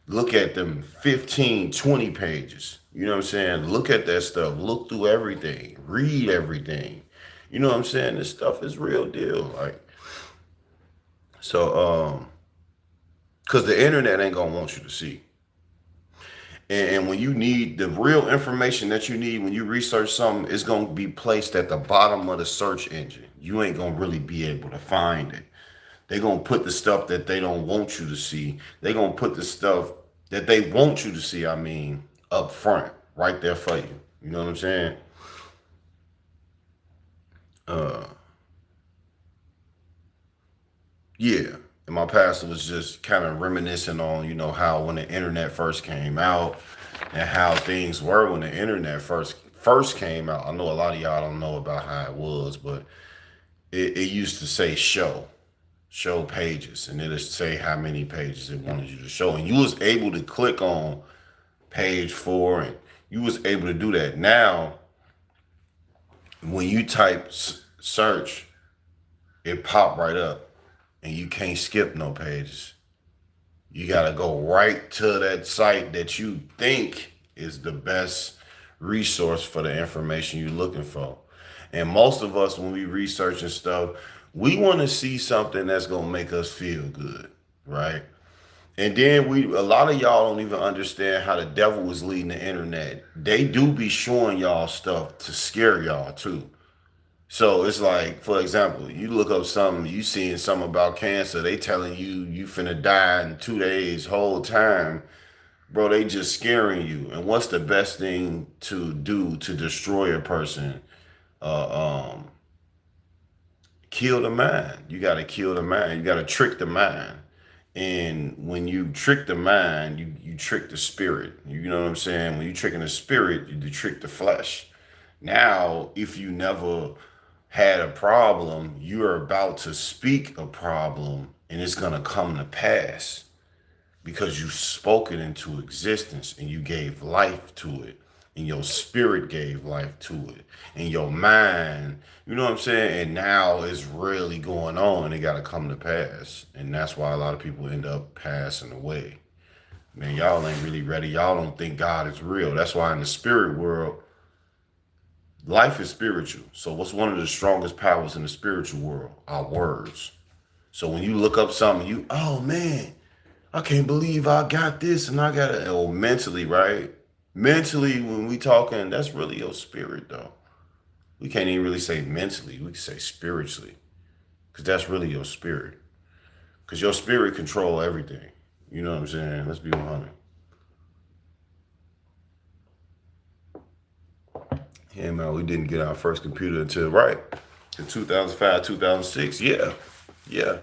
look at them 15, 20 pages. You know what I'm saying? Look at that stuff. Look through everything. Read everything. You know what I'm saying? This stuff is real deal. Like so because the internet ain't gonna want you to see. And when you need the real information that you need when you research something, it's gonna be placed at the bottom of the search engine. You ain't gonna really be able to find it. They're gonna put the stuff that they don't want you to see. They're gonna put the stuff that they want you to see, I mean, up front, right there for you. You know what I'm saying? Uh yeah. And my pastor was just kind of reminiscing on, how when the internet first came out and how things were when the internet first came out. I know a lot of y'all don't know about how it was, but it used to say show pages, and it'll say how many pages it wanted you to show, and you was able to click on page 4, and you was able to do that. Now when you type search, it pop right up, and you can't skip no pages. You got to go right to that site that you think is the best resource for the information you're looking for. And most of us, when we research and stuff, we want to see something that's going to make us feel good, right? And then a lot of y'all don't even understand how the devil is leading the internet. They do be showing y'all stuff to scare y'all too. So it's like, for example, you look up something, you seeing something about cancer, they telling you finna die in 2 days, whole time, bro, they just scaring you. And what's the best thing to do to destroy a person? Um, Kill the mind. You gotta kill the mind. You gotta trick the mind. And when you trick the mind, you trick the spirit. You know what I'm saying? When you tricking the spirit, you trick the flesh. Now, if you never had a problem, you're about to speak a problem and it's going to come to pass because you spoke it into existence and you gave life to it and your spirit gave life to it and your mind, you know what I'm saying? And now it's really going on and it got to come to pass. And that's why a lot of people end up passing away. Man, y'all ain't really ready. Y'all don't think God is real. That's why in the spirit world, life is spiritual. So what's one of the strongest powers in the spiritual world? Our words. So when you look up something, oh man, I can't believe I got this and I got it. Oh, mentally, right? Mentally, when we talking, that's really your spirit though. We can't even really say mentally. We can say spiritually. Because that's really your spirit. Because your spirit control everything. You know what I'm saying? Let's be 100. Yeah, man, we didn't get our first computer until right in 2005, 2006. Yeah, yeah.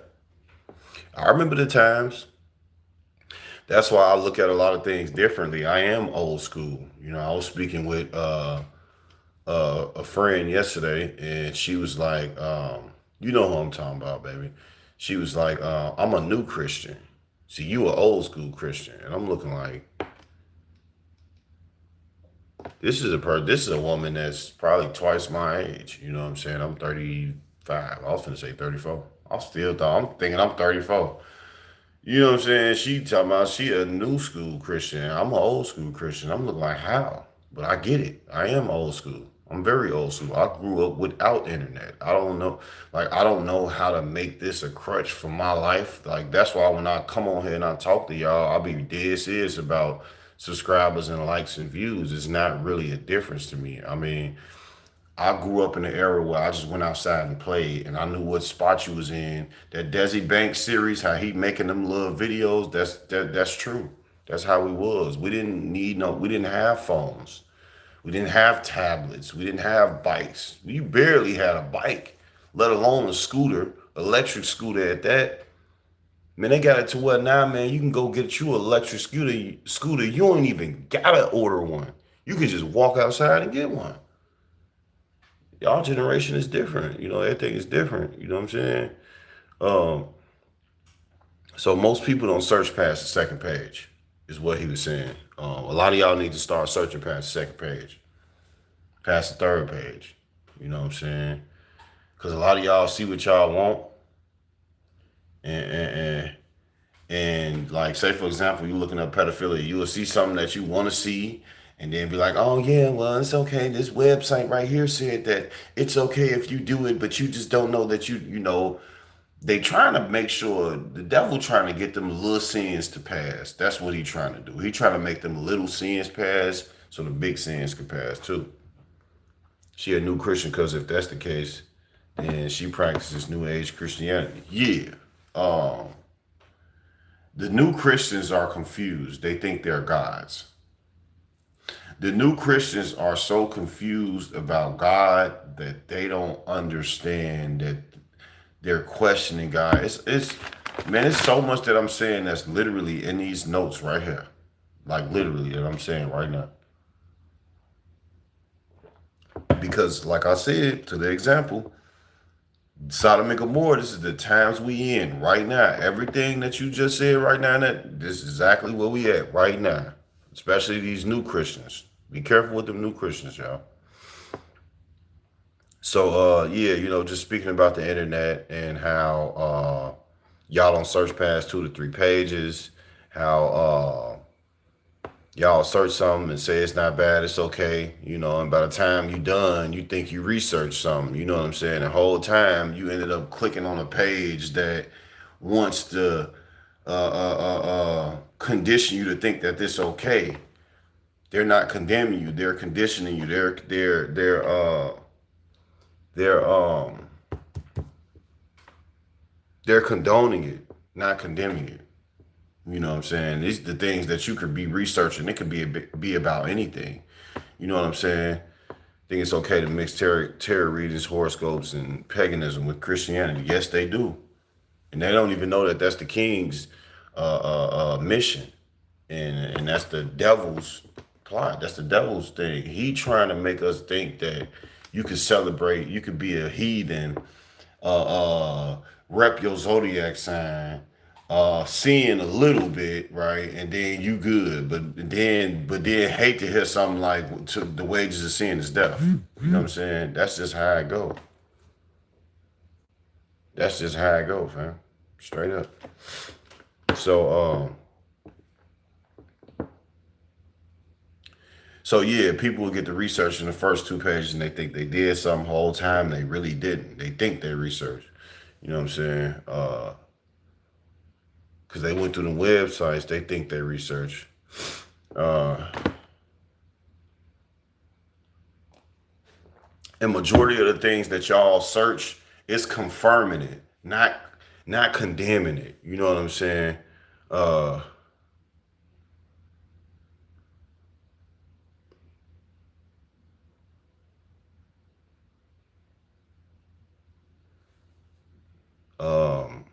I remember the times. That's why I look at a lot of things differently. I am old school. I was speaking with a friend yesterday, and she was like, "You know who I'm talking about, baby." She was like, "I'm a new Christian. See, you an old school Christian," and I'm looking like, this is a woman that's probably twice my age. You know what I'm saying? I'm 35. I was gonna say 34. I'm thinking I'm 34. You know what I'm saying? She talking about she a new school Christian. I'm an old school Christian. I'm looking like how? But I get it. I am old school. I'm very old school. I grew up without internet. I don't know, like I don't know how to make this a crutch for my life. Like that's why when I come on here and I talk to y'all, I'll be dead serious about subscribers and likes and views. It's not really a difference to me. I mean, I grew up in an era where I just went outside and played, and I knew what spot you was in. That Desi Banks series, how he making them little videos. That's true. That's how we was. We didn't need no. We didn't have phones. We didn't have tablets. We didn't have bikes. We barely had a bike, let alone a scooter, electric scooter at that. Man, they got it to what now, man? You can go get you an electric scooter. Scooter, you don't even gotta order one. You can just walk outside and get one. Y'all generation is different. You know, everything is different. You know what I'm saying? Um, so most people don't search past the second page, is what he was saying. A lot of y'all need to start searching past the second page, past the third page. You know what I'm saying? Because a lot of y'all see what y'all want, and, and, and and like say for example, you looking up pedophilia, you will see something that you want to see, and then be like, oh yeah, well it's okay. This website right here said that it's okay if you do it, but you just don't know that you know they trying to make sure the devil trying to get them little sins to pass. That's what he trying to do. He trying to make them little sins pass so the big sins can pass too. She a new Christian because if that's the case, then she practices New Age Christianity. Yeah. Um, the new Christians are confused. They think they're gods. The new Christians are so confused about God that they don't understand that they're questioning God. It's man, it's so much that I'm saying that's literally in these notes right here. Like literally that I'm saying right now. Because like I said, to the example, Sodom and Gomorrah, this is the times we in right now. Everything that you just said right now, that this is exactly where we at right now. Especially these new Christians. Be careful with them new Christians, y'all. So yeah, you know, just speaking about the internet and how y'all don't search past 2 to 3 pages, how y'all search something and say it's not bad, it's okay, you know, and by the time you done, you think you researched something, you know what I'm saying? The whole time you ended up clicking on a page that wants to condition you to think that this okay. They're not condemning you, they're conditioning you. They're they're condoning it, not condemning it. You know what I'm saying? These are the things that you could be researching. It could be about anything. You know what I'm saying? I think it's okay to mix tarot readings, horoscopes, and paganism with Christianity. Yes, they do, and they don't even know that that's the king's mission, and that's the devil's plot. That's the devil's thing. He trying to make us think that you could celebrate, you could be a heathen, rep your zodiac sign, seeing a little bit, right, and then you good, but then hate to hear something like to, the wages of sin is death. You know what I'm saying? That's just how I go. That's just how I go, fam. Straight up. So so yeah, people will get the research in the first 2 pages and they think they did something the whole time. They really didn't. They think they researched. You know what I'm saying? Because they went through the websites, they think they research. Uh, and majority of the things that y'all search is confirming it, not condemning it. You know what I'm saying? Uh, um,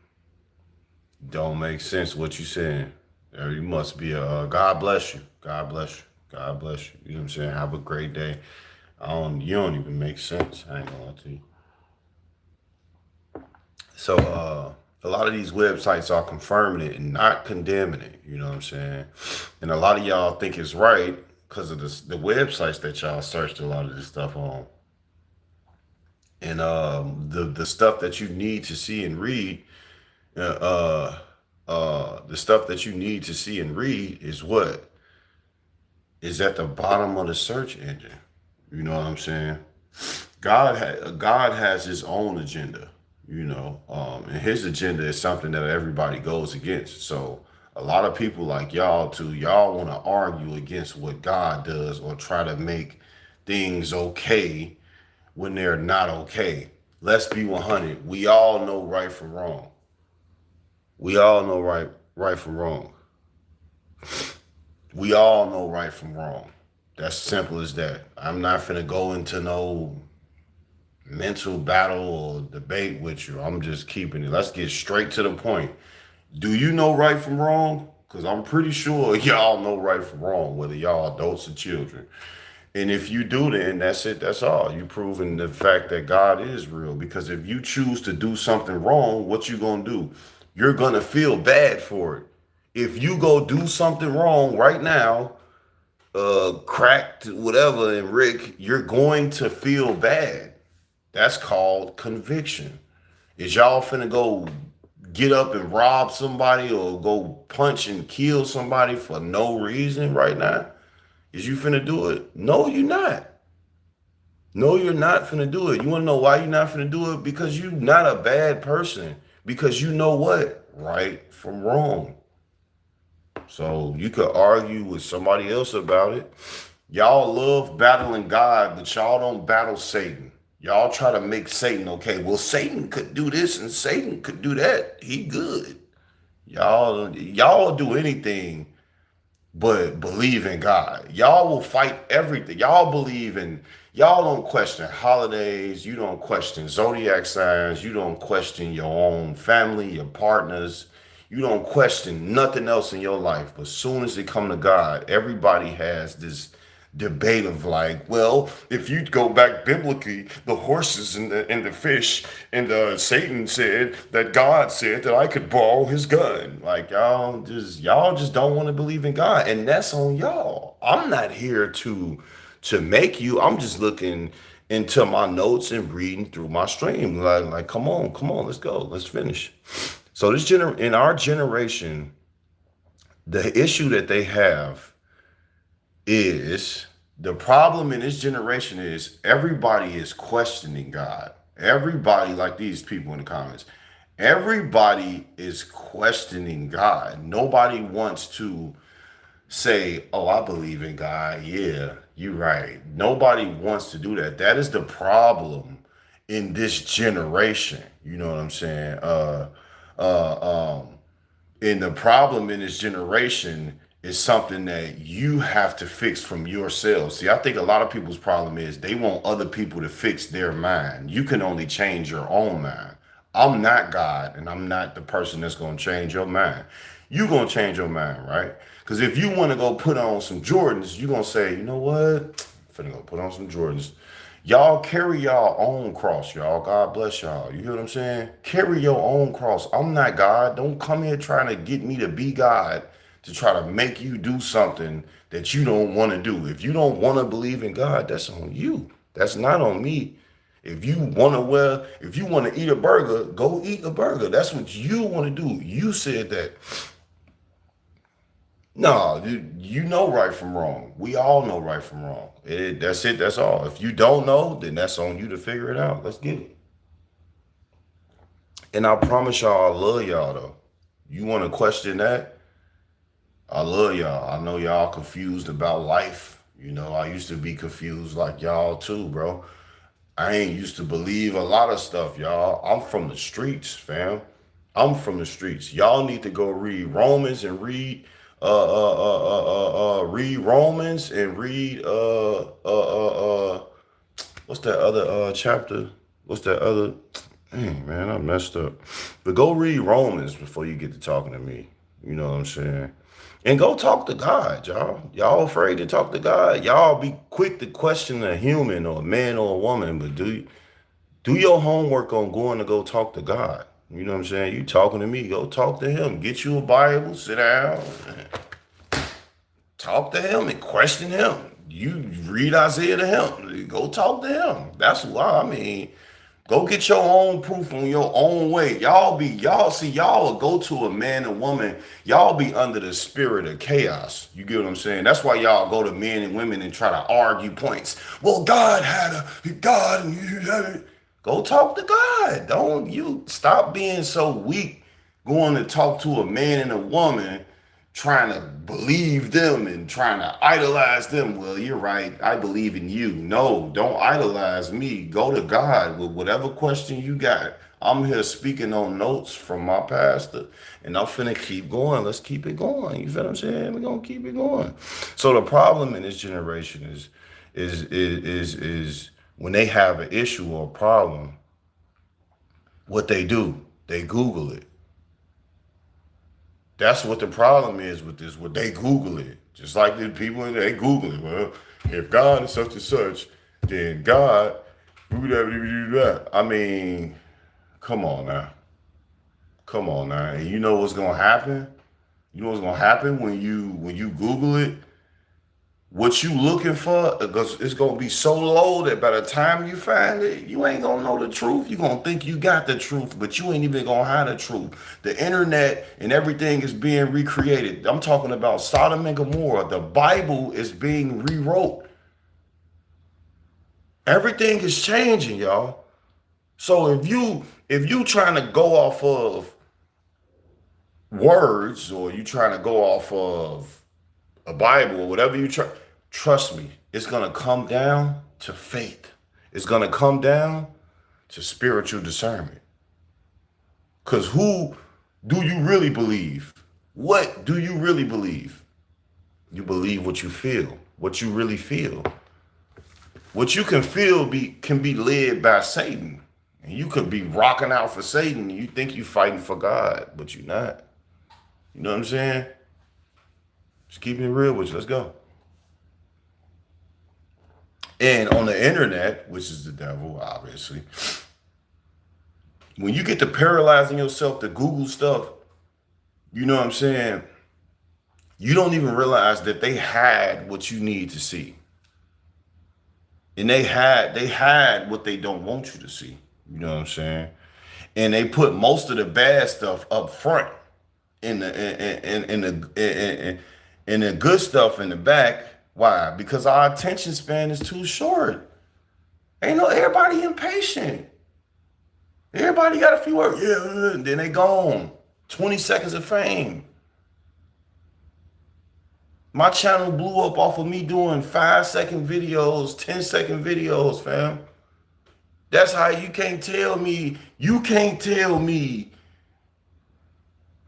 don't make sense what you saying. You must be a God bless you. God bless you. God bless you. You know what I'm saying? Have a great day. You don't even make sense. I ain't gonna lie to you. So a lot of these websites are confirming it and not condemning it. You know what I'm saying? And a lot of y'all think it's right because of the websites that y'all searched a lot of this stuff on. And the stuff that you need to see and read. Uh, The stuff that you need to see and read is what is at the bottom of the search engine. You know what I'm saying? God has his own agenda, and his agenda is something that everybody goes against. So a lot of people like y'all too, y'all want to argue against what God does or try to make things okay when they're not okay. Let's be 100. We all know right from wrong. We all know right from wrong. We all know right from wrong. That's simple as that. I'm not finna go into no mental battle or debate with you. I'm just keeping it. Let's get straight to the point. Do you know right from wrong? Because I'm pretty sure y'all know right from wrong, whether y'all adults or children. And if you do, then that's it. That's all. You proving the fact that God is real. Because if you choose to do something wrong, what you gonna do? You're gonna feel bad for it. If you go do something wrong right now, cracked whatever, and Rick, you're going to feel bad. That's called conviction. Is y'all finna go get up and rob somebody or go punch and kill somebody for no reason right now? Is you finna do it? No, you're not. No, you're not finna do it. You wanna know why you're not finna do it? Because you're not a bad person. Because you know what? Right from wrong. So you could argue with somebody else about it. Y'all love battling God, but y'all don't battle Satan. Y'all try to make Satan okay. Well, Satan could do this and Satan could do that. He good. Y'all do anything but believe in God. Y'all will fight everything. Y'all don't question holidays. You don't question zodiac signs. You don't question your own family, your partners. You don't question nothing else in your life. But soon as it come to God, everybody has this debate of like, well, if you go back biblically, the horses and the fish and Satan said that God said that I could borrow his gun. Like y'all just don't want to believe in God, and that's on y'all. I'm not here to make you. I'm just looking into my notes and reading through my stream. Like come on, let's go, let's finish. So in our generation, the issue that they have is the problem in this generation is everybody is questioning God. Everybody, like these people in the comments, everybody is questioning God. Nobody wants to say, "Oh, I believe in God." Yeah, you're right. Nobody wants to do that. That is the problem in this generation. You know what I'm saying? Uh, um, and the problem in this generation is something that you have to fix from yourself. See, I think a lot of people's problem is they want other people to fix their mind. You can only change your own mind. I'm not God, and I'm not the person that's going to change your mind. You going to change your mind, right? Because if you want to go put on some Jordans, you're going to say, you know what? I'm finna go put on some Jordans. Y'all carry y'all own cross, y'all. God bless y'all. You hear what I'm saying? Carry your own cross. I'm not God. Don't come here trying to get me to be God to try to make you do something that you don't want to do. If you don't want to believe in God, that's on you. That's not on me. If you want to eat a burger, go eat a burger. That's what you want to do. You said that. No, you know right from wrong. We all know right from wrong. That's it. That's all. If you don't know, then that's on you to figure it out. Let's get it. And I promise y'all, I love y'all though. You want to question that? I love y'all. I know y'all confused about life. I used to be confused like y'all too, bro. I ain't used to believe a lot of stuff, y'all. I'm from the streets, fam. I'm from the streets. Y'all need to go read Romans and read Romans and read what's that other chapter? What's that other? Dang, man, I messed up. But go read Romans before you get to talking to me. You know what I'm saying? And go talk to God, y'all. Y'all afraid to talk to God? Y'all be quick to question a human or a man or a woman, but do your homework on going to go talk to God. You know what I'm saying? You talking to me, go talk to him. Get you a Bible, sit down, talk to him and question him. You read Isaiah to him. Go talk to him. That's why, Go get your own proof on your own way. Y'all will go to a man and woman. Y'all be under the spirit of chaos. You get what I'm saying? That's why y'all go to men and women and try to argue points. Well, God had a God, and you had it. Go talk to God. Don't you stop being so weak going to talk to a man and a woman trying to believe them and trying to idolize them. Well, you're right. I believe in you. No, don't idolize me. Go to God with whatever question you got. I'm here speaking on notes from my pastor, and I'm finna keep going. Let's keep it going. You feel what I'm saying? We're gonna keep it going. So the problem in this generation is when they have an issue or a problem, what they do, they Google it. That's what the problem is with this. What they Google it, just like the people they Google it. Well, if God is such and such, then God do that. I mean, come on now, come on now. And you know what's gonna happen? You know what's gonna happen when you Google it? What you looking for, because it's gonna be so low that by the time you find it, you ain't gonna know the truth. You gonna think you got the truth, but you ain't even gonna have the truth. The internet and everything is being recreated. I'm talking about Sodom and Gomorrah. The Bible is being rewrote. Everything is changing, y'all. So if you trying to go off of words, or you trying to go off of a Bible or whatever you try, trust me, it's gonna come down to faith. It's gonna come down to spiritual discernment. Cause who do you really believe? What do you really believe? You believe what you feel, what you really feel. What you can feel can be led by Satan. And you could be rocking out for Satan. You think you fighting for God, but you're not. You know what I'm saying? Just keeping it real with you. Let's go. And on the internet, which is the devil, obviously, when you get to paralyzing yourself to Google stuff, you know what I'm saying? You don't even realize that they had what you need to see. And they had what they don't want you to see. You know what I'm saying? And they put most of the bad stuff up front in the good stuff in the back. Why? Because our attention span is too short. Ain't no everybody impatient. Everybody got a few words. Yeah, then they gone. 20 seconds of fame. My channel blew up off of me doing 5-second videos, 10-second videos, fam. That's how you can't tell me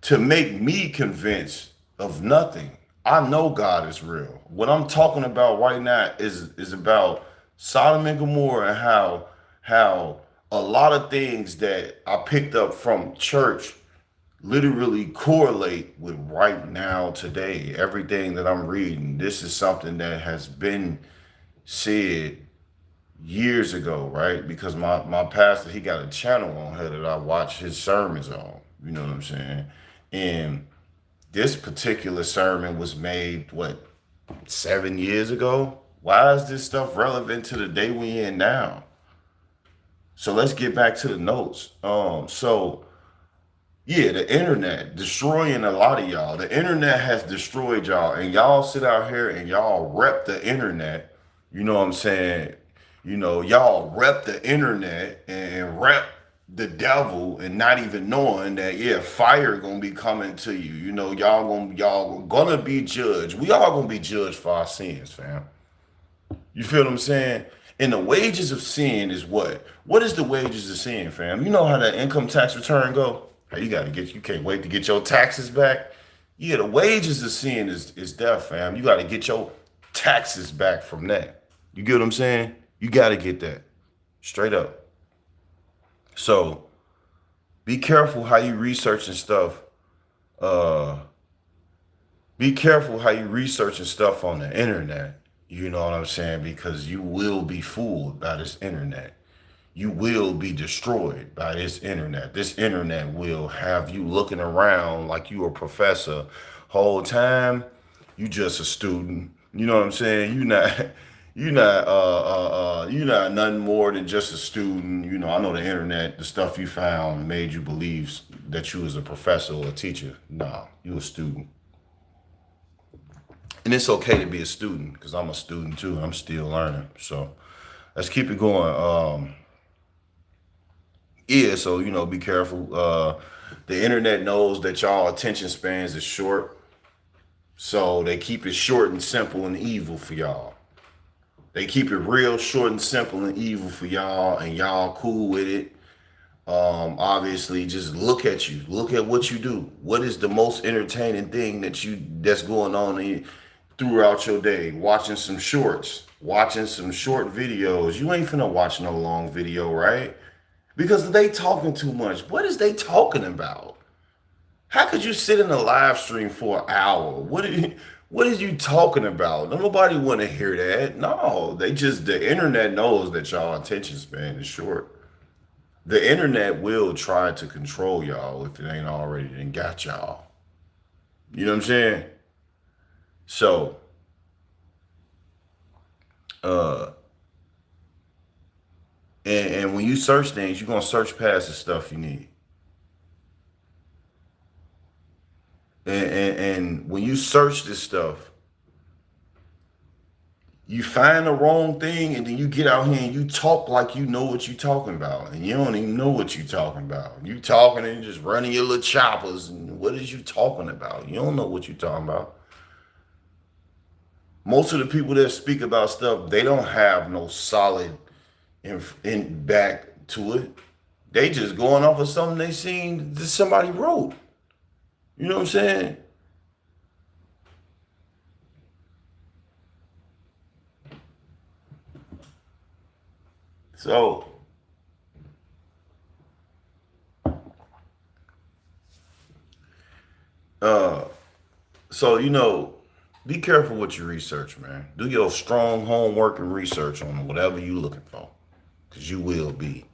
to make me convinced of nothing. I know God is real. What I'm talking about right now is about Sodom and Gomorrah, and how a lot of things that I picked up from church literally correlate with right now today. Everything that I'm reading, this is something that has been said years ago, right? Because my pastor, he got a channel on here that I watch his sermons on. You know what I'm saying? And this particular sermon was made, what, 7 years ago? Why is this stuff relevant to the day we in now? So let's get back to the notes. So yeah, the internet destroying a lot of y'all. The internet has destroyed y'all, and y'all sit out here and y'all rep the internet. You know what I'm saying? You know, y'all rep the internet and rep the devil, and not even knowing that, yeah, fire gonna be coming to you. You know, y'all gonna be judged. We all gonna be judged for our sins, fam. You feel what I'm saying? And the wages of sin is what? What is the wages of sin, fam? You know how that income tax return go? How you can't wait to get your taxes back. Yeah, the wages of sin is death, fam. You gotta get your taxes back from that. You get what I'm saying? You gotta get that. Straight up. So be careful how you researching stuff. Be careful how you researching stuff on the internet. You know what I'm saying? Because you will be fooled by this internet. You will be destroyed by this internet. This internet will have you looking around like you a professor. Whole time, you just a student. You know what I'm saying? you're not nothing more than just a student. You know, I know the internet, the stuff you found made you believe that you was a professor or a teacher. Nah, you a student. And it's okay to be a student because I'm a student too. And I'm still learning. So let's keep it going. Yeah, so be careful. The internet knows that y'all attention spans is short. So they keep it short and simple and evil for y'all. They keep it real short and simple and evil for y'all, and y'all cool with it. Obviously, just look at you. Look at what you do. What is the most entertaining thing that's going on throughout your day? Watching some shorts, watching some short videos. You ain't finna watch no long video, right? Because they talking too much. What is they talking about? How could you sit in a live stream for an hour? What is you talking about? Nobody want to hear that. No, the internet knows that y'all attention span is short. The internet will try to control y'all if it ain't already then got y'all. You know what I'm saying? So, uh, and when you search things, you're gonna search past the stuff you need. And when you search this stuff, you find the wrong thing, and then you get out here and you talk like you know what you're talking about, and you don't even know what you're talking about. You talking and just running your little choppers, and what is you talking about? You don't know what you're talking about. Most of the people that speak about stuff, they don't have no solid in back to it. They just going off of something they seen that somebody wrote. You know what I'm saying? So, uh, so be careful what you research, man. Do your strong homework and research on whatever you looking for, because you will be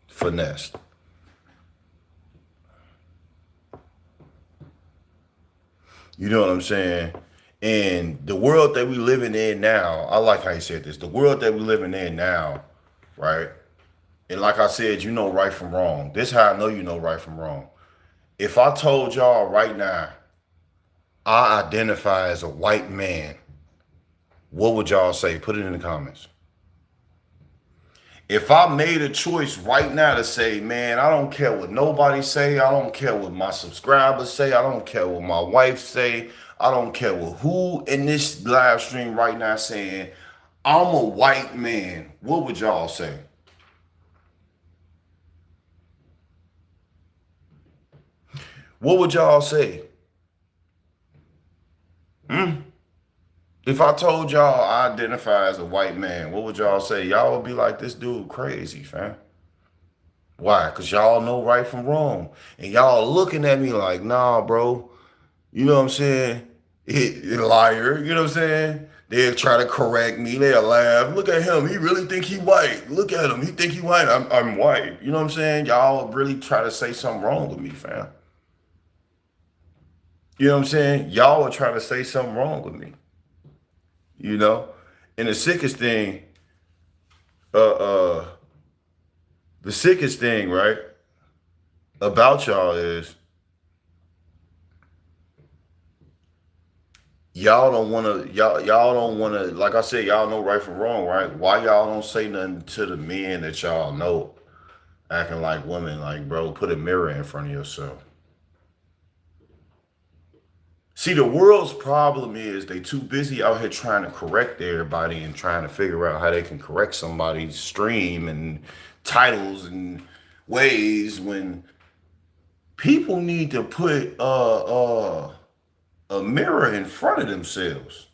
finessed. You know what I'm saying? And the world that we living in now, I like how you said this. The world that we living in now, right? And like I said, you know right from wrong. This is how I know you know right from wrong. If I told y'all right now, I identify as a white man, what would y'all say? Put it in the comments. If I made a choice right now to say, man, I don't care what nobody say, I don't care what my subscribers say, I don't care what my wife say, I don't care what who in this live stream right now saying, I'm a white man, what would y'all say? What would y'all say? Hmm? If I told y'all I identify as a white man, what would y'all say? Y'all would be like, this dude crazy, fam. Why? Because y'all know right from wrong. And y'all looking at me like, nah, bro. You know what I'm saying? Liar. You know what I'm saying? They'll try to correct me. They'll laugh. Look at him. He really think he white. Look at him. He think he white. I'm white. You know what I'm saying? Y'all really try to say something wrong with me, fam. You know what I'm saying? Y'all are trying to say something wrong with me. You know? And uh, uh, the sickest thing, right, about y'all is y'all don't want to, like I said, y'all know right from wrong, right? Why y'all don't say nothing to the men that y'all know acting like women? Like, bro, put a mirror in front of yourself. See, the world's problem is they too busy out here trying to correct everybody and trying to figure out how they can correct somebody's stream and titles and ways, when people need to put a mirror in front of themselves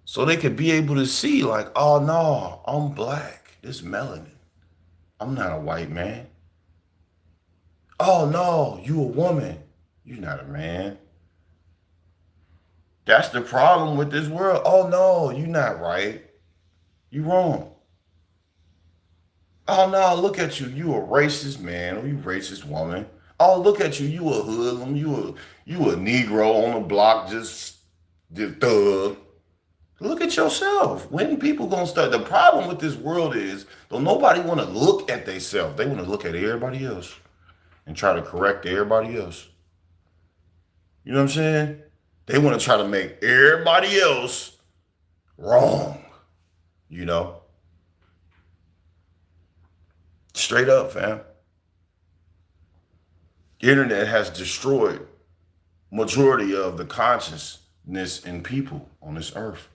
so they could be able to see, like, oh no, I'm black. It's melanin. I'm not a white man. Oh no, you a woman. You're not a man. That's the problem with this world. Oh no, you're not right. You wrong. Oh no, look at you. You a racist man or you racist woman. Oh, look at you. You a hoodlum. You a Negro on the block, just thug. Look at yourself. When people gonna start? The problem with this world is, don't nobody want to look at themselves. They want to look at everybody else and try to correct everybody else. You know what I'm saying? They want to try to make everybody else wrong. You know, straight up, fam. The internet has destroyed majority of the consciousness in people on this earth.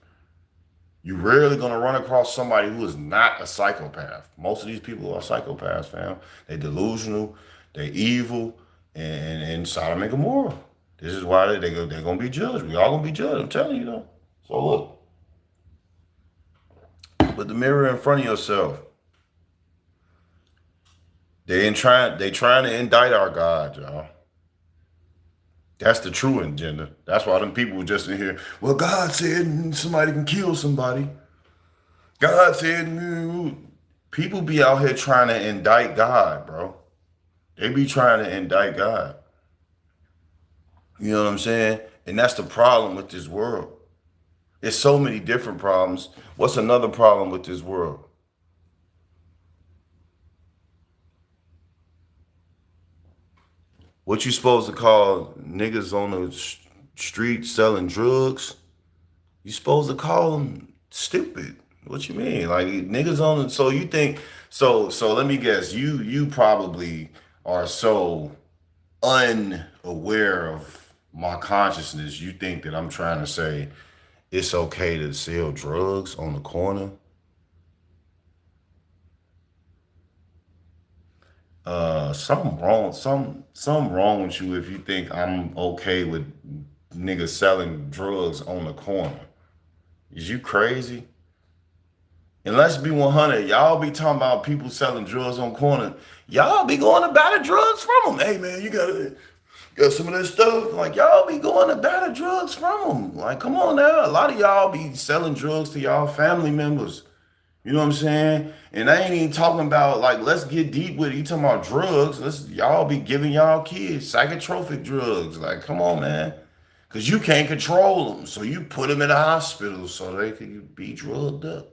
You're rarely going to run across somebody who is not a psychopath. Most of these people are psychopaths, fam. They're delusional, they're evil, and Sodom and Gomorrah. This is why they're going to be judged. We all going to be judged, I'm telling you, though. So look, put the mirror in front of yourself. They trying to indict our God, y'all. That's the true agenda. That's why them people were just in here. Well, God said somebody can kill somebody. God said people be out here trying to indict God, bro. They be trying to indict God. You know what I'm saying? And that's the problem with this world. There's so many different problems. What's another problem with this world? What you supposed to call niggas on the street selling drugs? You supposed to call them stupid. What you mean? Like niggas on the, so you think so let me guess, you probably are so unaware of my consciousness. You think that I'm trying to say it's okay to sell drugs on the corner? Something wrong with you if you think I'm okay with niggas selling drugs on the corner. Is you crazy? And let's be 100. Y'all be talking about people selling drugs on corner. Y'all be going to buy the drugs from them. Hey man, you got some of that stuff. Like y'all be going to buy the drugs from them. Like come on now. A lot of y'all be selling drugs to y'all family members. You know what I'm saying? And I ain't even talking about like let's get deep with it. You talking about drugs? Let's y'all be giving y'all kids psychotropic drugs. Like come on, man. Cause you can't control them, so you put them in a hospital so they can be drugged up,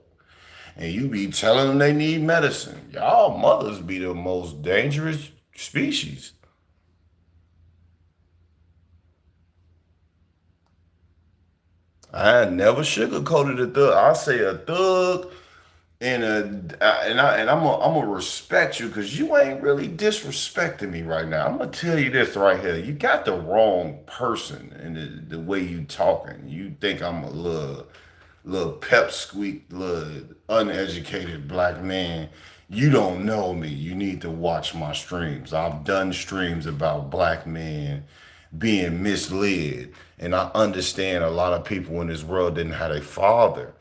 and you be telling them they need medicine. Y'all mothers be the most dangerous species. I never sugarcoated a thug. I say a thug and I'm gonna respect you because you ain't really disrespecting me right now. I'm gonna tell you this right here. You got the wrong person in the way you talking. You think I'm a little pep squeak, little uneducated black man. You don't know me. You need to watch my streams. I've done streams about black men being misled, and I understand a lot of people in this world didn't have a father.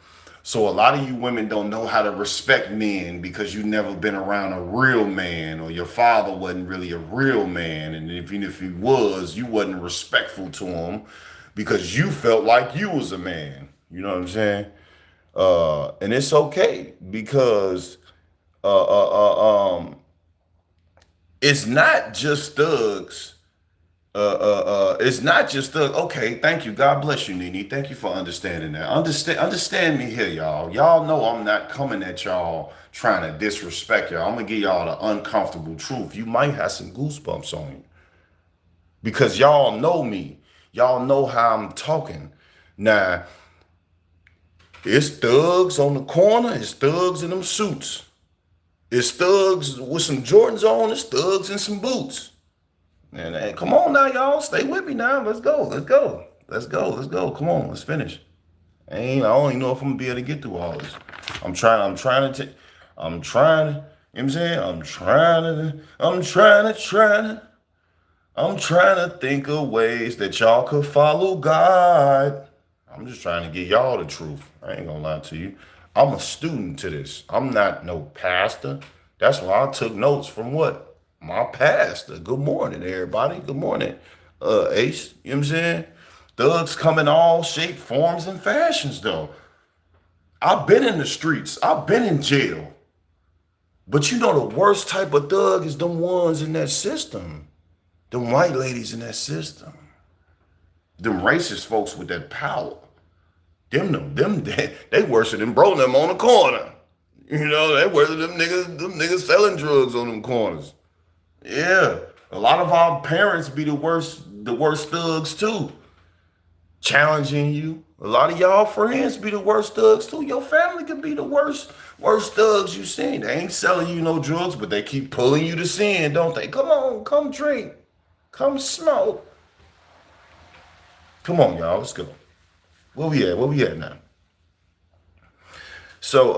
So a lot of you women don't know how to respect men because you never been around a real man, or your father wasn't really a real man, and even if he was, you wasn't respectful to him because you felt like you was a man. You know what I'm saying? And it's okay because uh, uh, it's not just thugs. It's not just thugs. Okay, thank you. God bless you, Nene. Thank you for understanding that. Understand me here, y'all. Y'all know I'm not coming at y'all trying to disrespect y'all. I'm gonna give y'all the uncomfortable truth. You might have some goosebumps on you because y'all know me. Y'all know how I'm talking. Now, it's thugs on the corner. It's thugs in them suits. It's thugs with some Jordans on. It's thugs in some boots. And hey, come on now, y'all. Stay with me now. Let's go. Let's go. Let's go. Let's go. Come on. Let's finish. I don't even know if I'm gonna be able to get through all this. I'm trying to, you know what I'm saying? I'm trying to think of ways that y'all could follow God. I'm just trying to get y'all the truth. I ain't gonna lie to you. I'm a student to this. I'm not no pastor. That's why I took notes from what? My pastor. Good morning, everybody. Good morning, Ace. You know what I'm saying? Thugs come in all shape, forms, and fashions, though. I've been in the streets. I've been in jail. But you know the worst type of thug is them ones in that system. Them white ladies in that system. Them racist folks with that power. Them they worse than bro them on the corner. You know, they worse than them niggas selling drugs on them corners. Yeah. A lot of our parents be the worst thugs too. Challenging you. A lot of y'all friends be the worst thugs too. Your family could be the worst thugs you seen. They ain't selling you no drugs, but they keep pulling you to sin, don't they? Come on, come drink. Come smoke. Come on, y'all. Let's go. Where we at? Where we at now? So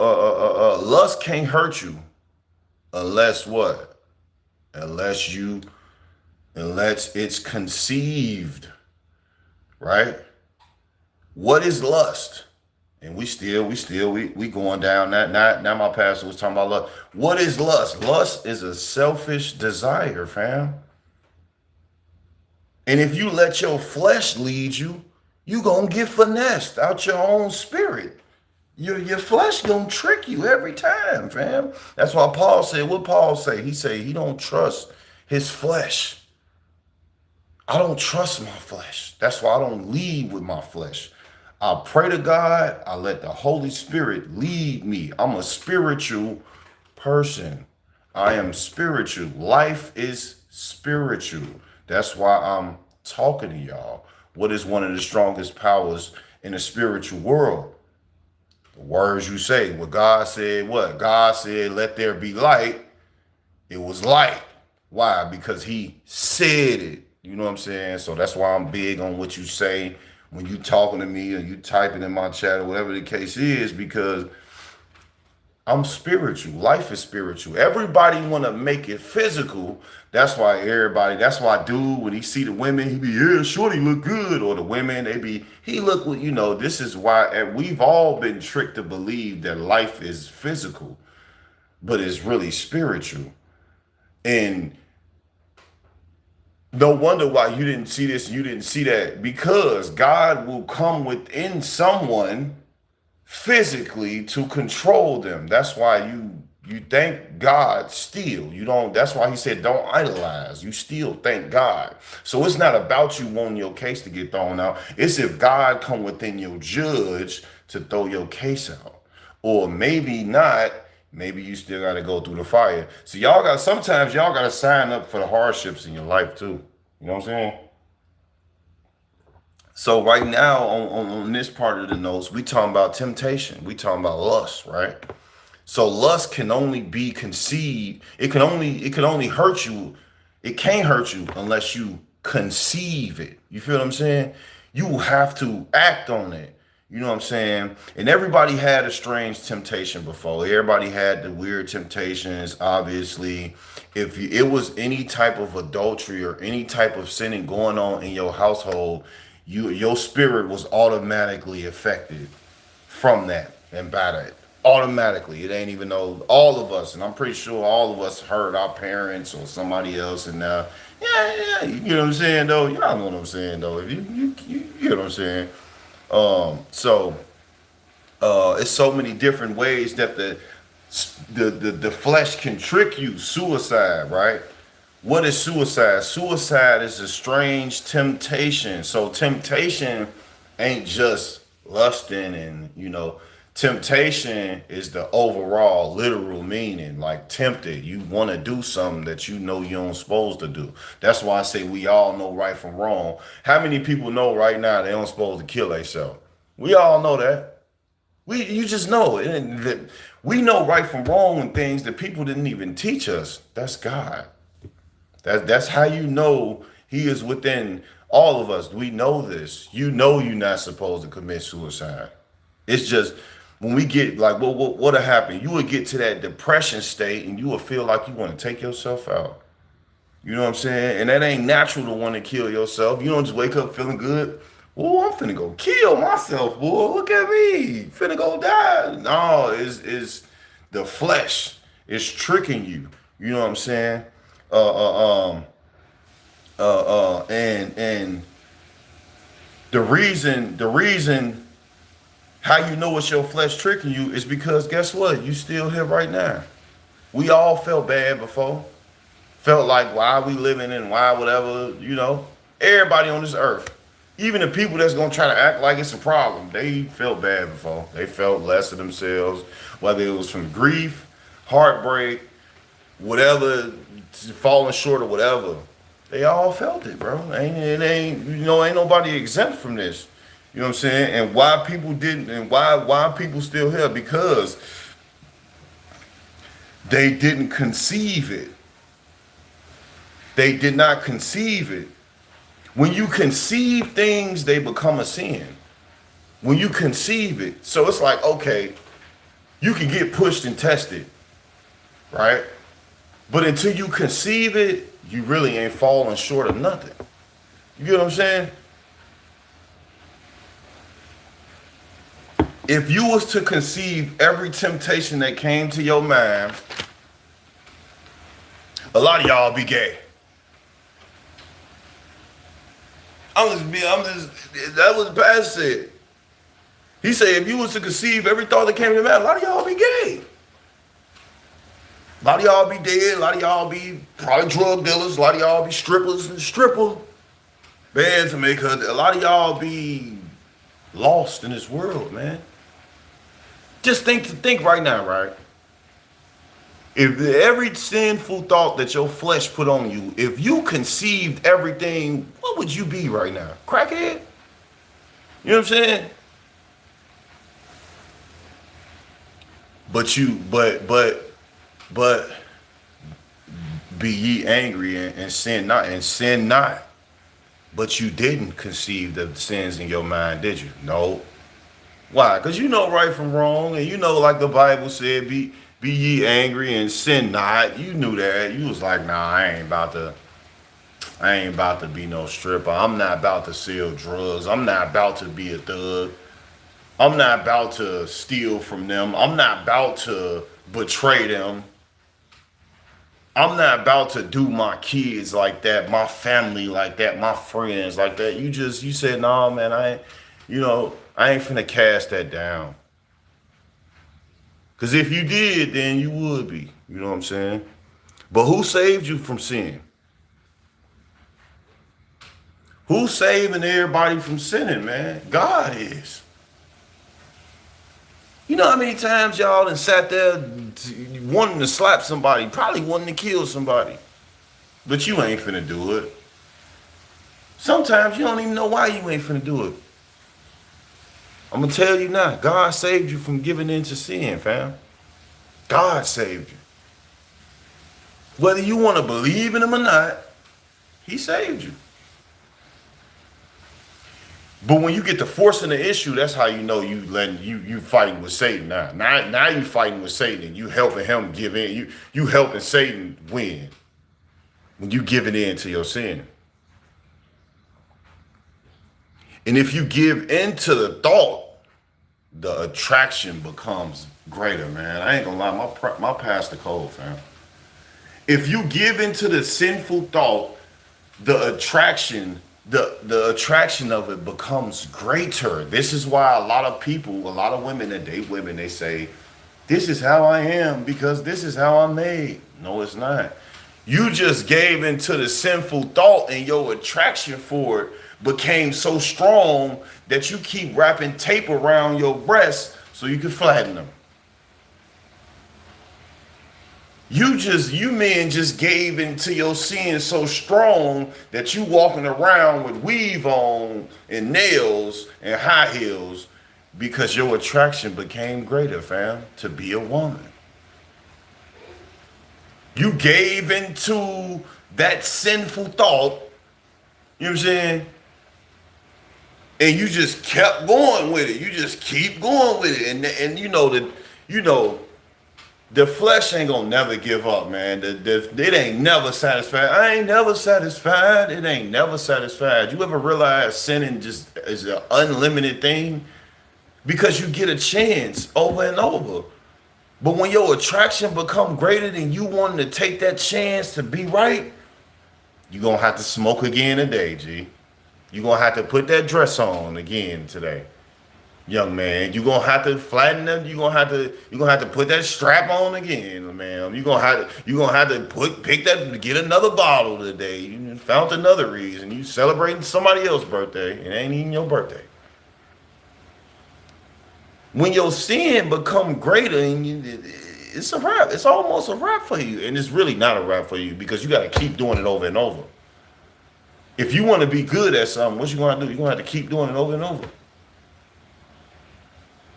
lust can't hurt you unless what? Unless you unless it's conceived, right? What is lust? And we going down that. Now my pastor was talking about lust. What is lust? Lust is a selfish desire, fam. And if you let your flesh lead you, you gonna get finessed out your own spirit. Your flesh gonna trick you every time, fam. That's why Paul said what Paul say. He say he don't trust his flesh. I don't trust my flesh. That's why I don't lead with my flesh. I pray to God. I let the Holy Spirit lead me. I'm a spiritual person. I am spiritual. Life is spiritual. That's why I'm talking to y'all. What is one of the strongest powers in the spiritual world? The words you say. What God said, what? God said, let there be light. It was light. Why? Because he said it. You know what I'm saying? So that's why I'm big on what you say when you talking to me or you typing in my chat or whatever the case is, because I'm spiritual. Life is spiritual. Everybody want to make it physical. That's why dude, when he see the women, he be, yeah, shorty look good. Or the women, he look, this is why, and we've all been tricked to believe that life is physical, but it's really spiritual. And no wonder why you didn't see this, you didn't see that, because God will come within someone physically to control them. That's why you thank God still. You don't, that's why he said don't idolize. You still thank God. So it's not about you wanting your case to get thrown out. It's if God come within your judge to throw your case out. Or maybe not. Maybe you still got to go through the fire. So sometimes y'all got to sign up for the hardships in your life too. You know what I'm saying? So right now on this part of the notes, we talking about temptation. We talking about lust, right? So lust can only be conceived. It can only hurt you. It can't hurt you unless you conceive it. You feel what I'm saying? You have to act on it. You know what I'm saying? And everybody had a strange temptation before. Everybody had the weird temptations. Obviously, if it was any type of adultery or any type of sinning going on in your household, your spirit was automatically affected from that and by that. Automatically. It ain't even though all of us, and I'm pretty sure all of us heard our parents or somebody else, and yeah, you know what I'm saying though? Y'all know what I'm saying though. If you know what I'm saying. So it's so many different ways that the flesh can trick you. Suicide, right? What is suicide? Suicide is a strange temptation. So temptation ain't just lusting and, temptation is the overall literal meaning, like tempted. You want to do something that you know you don't supposed to do. That's why I say we all know right from wrong. How many people know right now they don't supposed to kill themselves? We all know that. You just know it. And we know right from wrong and things that people didn't even teach us. That's God. That's how you know he is within all of us. We know this. You know you're not supposed to commit suicide. It's just when we get like, what'll happen? You would get to that depression state and you will feel like you want to take yourself out. You know what I'm saying? And that ain't natural to want to kill yourself. You don't just wake up feeling good. Oh, I'm finna go kill myself, boy. Look at me. Finna go die. No, it's the flesh. It's tricking you. You know what I'm saying? And the reason how you know it's your flesh tricking you is because guess what? You still here right now. We all felt bad before. Felt like why we living and why whatever, Everybody on this earth. Even the people that's gonna try to act like it's a problem, they felt bad before. They felt less of themselves, whether it was from grief, heartbreak, whatever, falling short or whatever. They all felt it, bro. Ain't nobody exempt from this. You know what I'm saying? And why people didn't, and why people still here? Because they didn't conceive it. They did not conceive it. When you conceive things, they become a sin. When you conceive it, so it's like, okay, you can get pushed and tested, right? But until you conceive it, you really ain't falling short of nothing. You get what I'm saying? If you was to conceive every temptation that came to your mind, a lot of y'all be gay. That was Pastor said. He said if you was to conceive every thought that came to your mind, a lot of y'all be gay. A lot of y'all be dead. A lot of y'all be probably drug dealers. A lot of y'all be strippers and stripper bands to make her. A lot of y'all be lost in this world, man. Just think right now, right? If every sinful thought that your flesh put on you, if you conceived everything, what would you be right now? Crackhead? You know what I'm saying? But be ye angry and sin not. But you didn't conceive the sins in your mind, did you? No. Why? Because you know right from wrong, and you know, like the Bible said, be ye angry and sin not. You knew that. You was like, nah, I ain't about to be no stripper. I'm not about to sell drugs. I'm not about to be a thug. I'm not about to steal from them. I'm not about to betray them. I'm not about to do my kids like that, my family like that, my friends like that. You said, nah, man, I ain't finna cast that down. Because if you did, then you would be. You know what I'm saying? But who saved you from sin? Who's saving everybody from sinning, man? God is. You know how many times y'all done sat there wanting to slap somebody, probably wanting to kill somebody, but you ain't finna do it. Sometimes you don't even know why you ain't finna do it. I'm gonna tell you now, God saved you from giving in to sin, fam. God saved you. Whether you want to believe in him or not, he saved you. But when you get to forcing the issue, that's how you know you fighting with Satan now. Now you fighting with Satan and you helping him give in. You helping Satan win when you giving in to your sin. And if you give in to the thought, the attraction becomes greater, man. I ain't gonna lie, my pastor cold, fam. If you give into the sinful thought, the attraction of it becomes greater. This is why a lot of people, a lot of women that date women, they say, this is how I am because this is how I'm made. No, it's not. You just gave into the sinful thought and your attraction for it became so strong that you keep wrapping tape around your breasts so you can flatten them. You men just gave into your sin so strong that you walking around with weave on and nails and high heels because your attraction became greater, fam, to be a woman. You gave into that sinful thought, you know what I'm saying? And you just kept going with it. You just keep going with it. And the flesh ain't gonna never give up, man. It ain't never satisfied. I ain't never satisfied. It ain't never satisfied. You ever realize sinning just is an unlimited thing? Because you get a chance over and over. But when your attraction become greater than you wanting to take that chance to be right, you're gonna have to smoke again today, G. You're gonna have to put that dress on again today. young man. You're gonna have to flatten them. You're gonna have to put that strap on again, man. You're gonna have to get another bottle today. You found another reason. You celebrating somebody else's birthday. It ain't even your birthday. When your sin become greater and it's a wrap. It's almost a wrap for you. And it's really not a wrap for you because you gotta keep doing it over and over. If you want to be good at something, what you gonna do? You're gonna have to keep doing it over and over.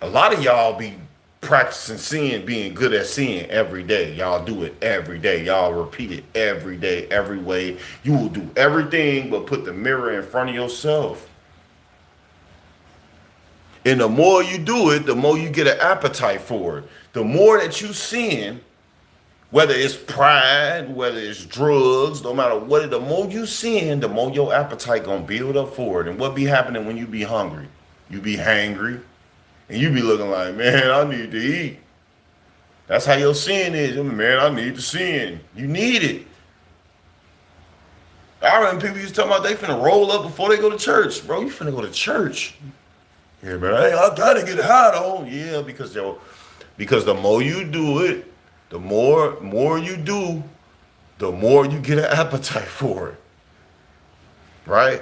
A lot of y'all be practicing sin, being good at sin every day. Y'all do it every day. Y'all repeat it every day, every way. You will do everything but put the mirror in front of yourself. And the more you do it, the more you get an appetite for it. The more that you sin, whether it's pride, whether it's drugs, no matter what, the more you sin, the more your appetite gonna build up for it. And what be happening when you be hungry? You be hangry, and you be looking like, man, I need to eat. That's how your sin is. Man, I need to sin. You need it. I remember people used to talk about they finna roll up before they go to church. Bro, you finna go to church. Yeah, man, hey, I gotta get high though. Yeah, because the more you do it, the more you do, the more you get an appetite for it. Right?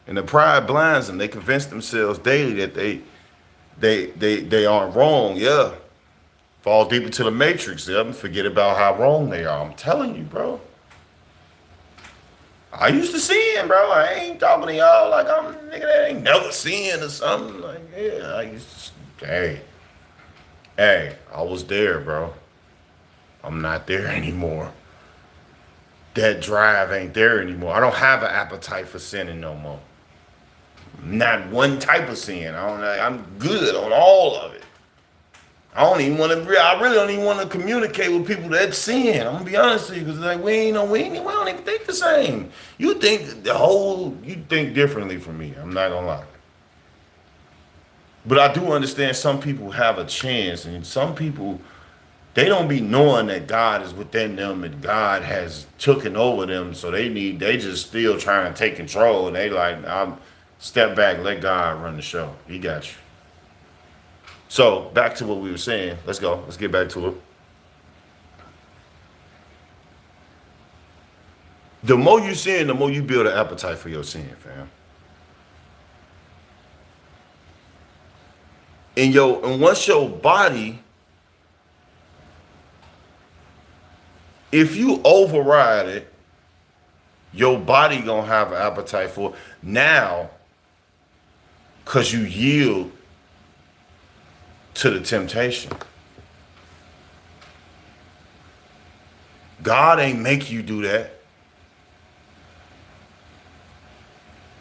And the pride blinds them. They convince themselves daily that they aren't wrong. Yeah. Fall deep into the matrix. Yeah, forget about how wrong they are. I'm telling you, bro. I used to sin, bro. I ain't talking to y'all like I'm a nigga that ain't never sin or something. Like, yeah, I used to, hey, I was there, bro. I'm not there anymore. That drive ain't there anymore. I don't have an appetite for sinning no more. Not one type of sin. I'm good on all of it. I really don't even want to communicate with people that sin. I'm gonna be honest with you, because like we don't even think the same. You think differently from me. I'm not gonna lie. But I do understand some people have a chance, and some people they don't be knowing that God is within them and God has taken over them, so they just still trying to take control, and they like, I'm step back, let God run the show. He got you. So back to what we were saying. Let's go. Let's get back to it. The more you sin, the more you build an appetite for your sin, fam. And once your body, if you override it, your body gonna have an appetite for it now, cause you yield to the temptation. God ain't make you do that.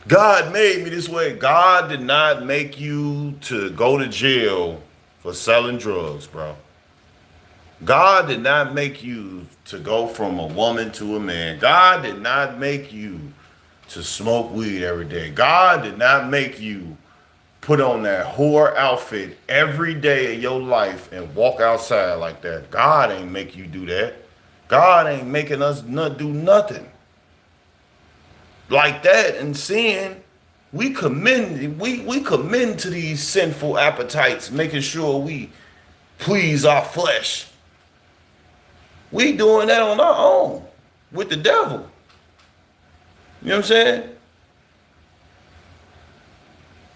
God made me this way. God did not make you to go to jail for selling drugs, bro. God did not make you to go from a woman to a man. God did not make you to smoke weed every day. God did not make you put on that whore outfit every day of your life and walk outside like that. God ain't make you do that. God ain't making us not do nothing like that. And sin, we commend to these sinful appetites, making sure we please our flesh. We doing that on our own with the devil. You know what I'm saying?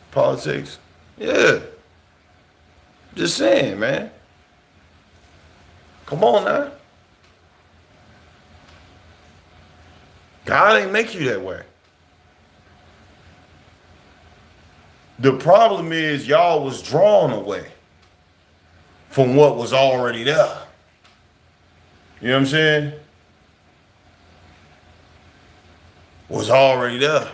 Politics. Yeah. Just saying, man. Come on now. God ain't make you that way. The problem is y'all was drawn away from what was already there. You know what I'm saying? Was already there.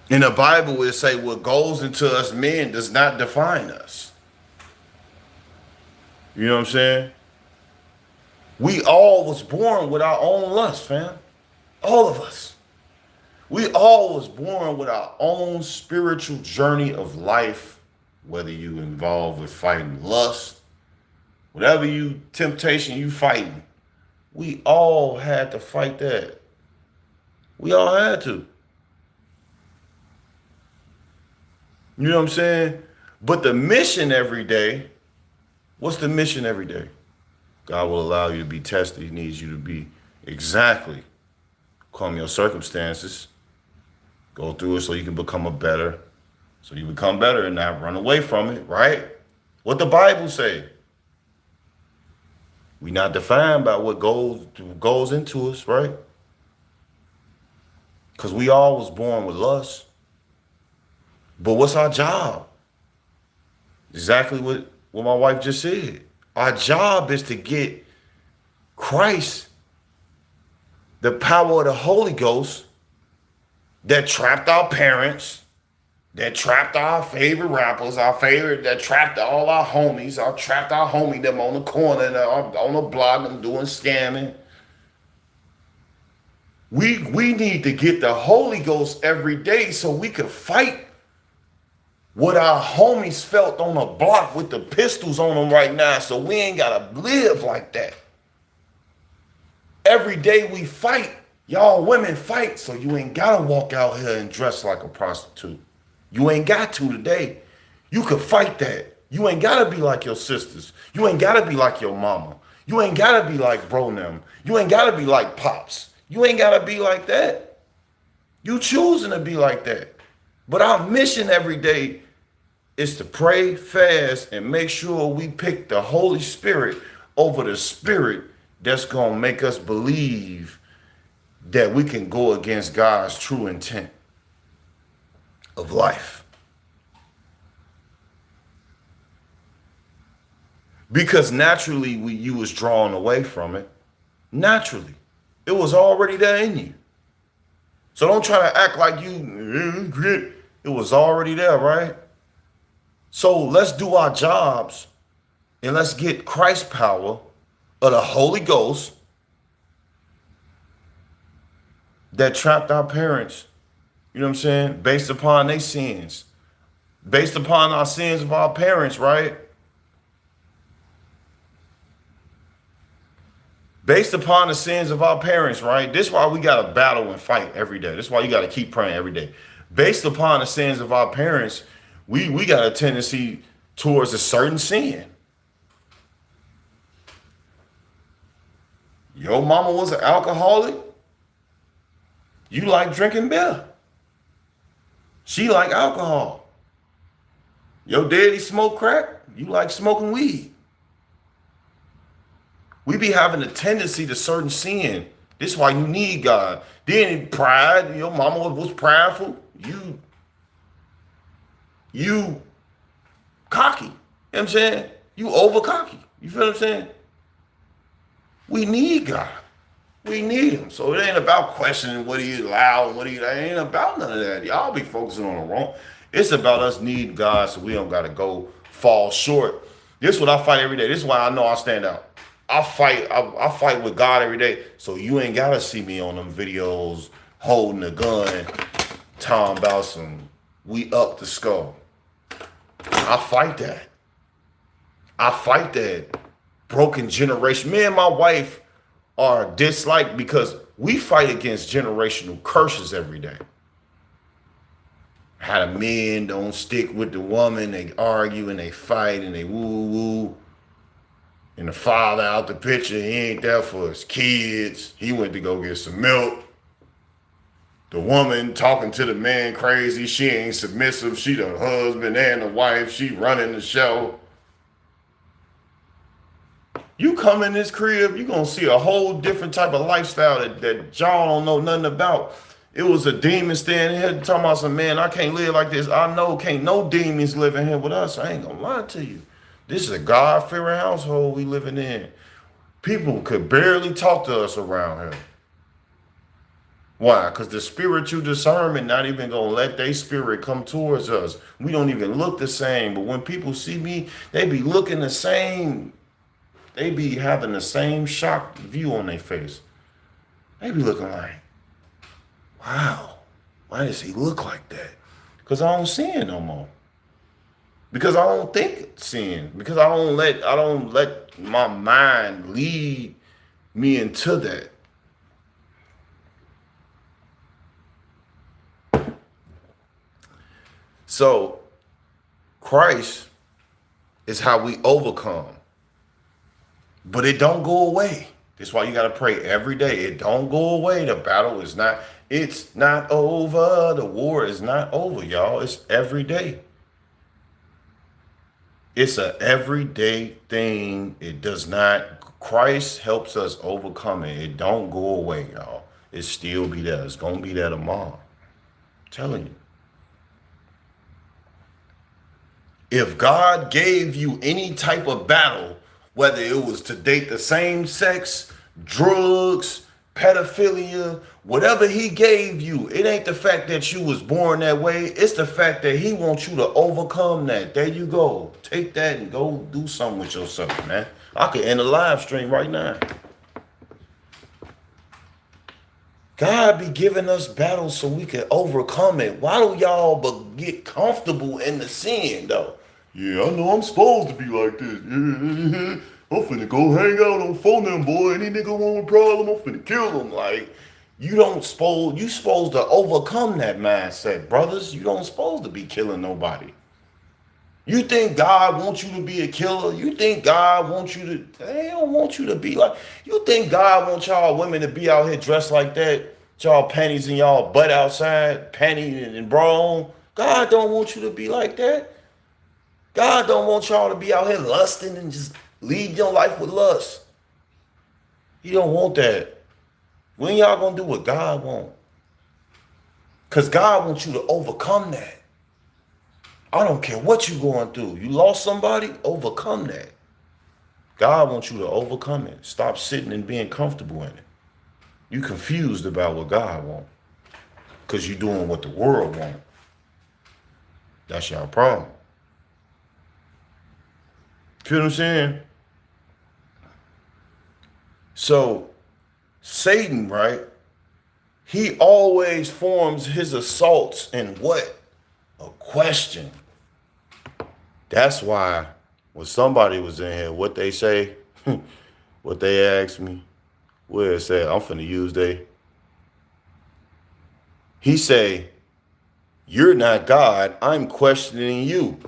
In the Bible, it say what goes into us men does not define us. You know what I'm saying? We all was born with our own lust, fam. All of us. We all was born with our own spiritual journey of life, whether you involved with fighting lust, whatever temptation you fighting, we all had to fight that. We all had to. You know what I'm saying? But the mission every day, what's the mission every day? God will allow you to be tested. He needs you to be exactly calm your circumstances, go through it so you can become so you become better and not run away from it, right? What the Bible say? We not defined by what goes into us, right? Because we all was born with lust. But what's our job? Exactly what my wife just said. Our job is to get Christ, the power of the Holy Ghost that trapped our parents, that trapped our favorite rappers, that trapped all our homies, trapped our homie them on the corner, on the block, them doing scamming. We need to get the Holy Ghost every day so we could fight what our homies felt on the block with the pistols on them right now, so we ain't gotta live like that. Every day we fight. Y'all women fight, so you ain't gotta walk out here and dress like a prostitute. You ain't got to today. You could fight that. You ain't gotta be like your sisters. You ain't gotta be like your mama. You ain't gotta be like bro them. You ain't gotta be like pops. You ain't gotta be like that. You choosing to be like that. But our mission every day is to pray, fast, and make sure we pick the Holy Spirit over the spirit that's gonna make us believe that we can go against God's true intent of life. Because naturally you was drawn away from it. Naturally. It was already there in you. So don't try to act like it was already there, right? So let's do our jobs and let's get Christ's power of the Holy Ghost that trapped our parents, you know what I'm saying, based upon their sins, based upon our sins of our parents, right? Based upon the sins of our parents, right? This is why we got to battle and fight every day. This is why you got to keep praying every day. Based upon the sins of our parents, we got a tendency towards a certain sin. Your mama was an alcoholic. You like drinking beer. She like alcohol. Your daddy smoked crack. You like smoking weed. We be having a tendency to certain sin. This is why you need God. Then pride. Your mama was prideful. You cocky. You know what I'm saying? You over cocky. You feel what I'm saying? We need God. We need him. So it ain't about questioning what he allowed and what he ain't about none of that. Y'all be focusing on the wrong. It's about us needing God so we don't gotta go fall short. This is what I fight every day. This is why I know I stand out. I fight with God every day. So you ain't gotta see me on them videos holding a gun, talking about some we up the skull. I fight that. I fight that broken generation. Me and my wife are disliked because we fight against generational curses every day. How the men don't stick with the woman, they argue and they fight and they woo. And the father out the picture, he ain't there for his kids. He went to go get some milk. The woman talking to the man crazy. She ain't submissive. She the husband and the wife. She running the show. You come in this crib, you gonna see a whole different type of lifestyle that y'all don't know nothing about. It was a demon standing here talking about some, man, I can't live like this. I know can't no demons live in here with us. I ain't gonna lie to you. This is a God-fearing household we living in. People could barely talk to us around here. Why? Because the spiritual discernment not even gonna let their spirit come towards us. We don't even look the same. But when people see me, they be looking the same. They be having the same shocked view on their face. They be looking like, wow, why does he look like that? Because I don't see it no more. Because I don't think it's sin. Because I don't let my mind lead me into that. So Christ is how we overcome. But it don't go away. That's why you got to pray every day. It don't go away. The battle is not, it's not over. The war is not over, y'all. It's every day. It's a everyday thing. It does not, Christ helps us overcome it. It don't go away, y'all. It still be there. It's going to be there tomorrow. I'm telling you. If God gave you any type of battle, whether it was to date the same sex, drugs, pedophilia, whatever he gave you, it ain't the fact that you was born that way. It's the fact that he wants you to overcome that. There you go. Take that and go do something with yourself, man. I could end a live stream right now. God be giving us battles so we can overcome it. Why do y'all but get comfortable in the sin, though? Yeah, I know I'm supposed to be like this. I'm finna go hang out on phone, boy. Any nigga want a problem, I'm finna kill him. Like, you supposed to overcome that mindset, brothers. You don't supposed to be killing nobody. You think God wants you to be a killer? You think God wants you to, they don't want you to be like, you think God wants y'all women to be out here dressed like that? Y'all panties in y'all butt outside, panty and bra on? God don't want you to be like that. God don't want y'all to be out here lusting and just lead your life with lust. He don't want that. When y'all gonna do what God want? Because God wants you to overcome that. I don't care what you going through. You lost somebody, overcome that. God wants you to overcome it. Stop sitting and being comfortable in it. You confused about what God wants because you're doing what the world wants. That's your problem. Feel what I'm saying? So Satan, right? He always forms his assaults in what? A question. That's why when somebody was in here, what they say, what they asked me, where it said, I'm finna use they. He say, you're not God, I'm questioning you.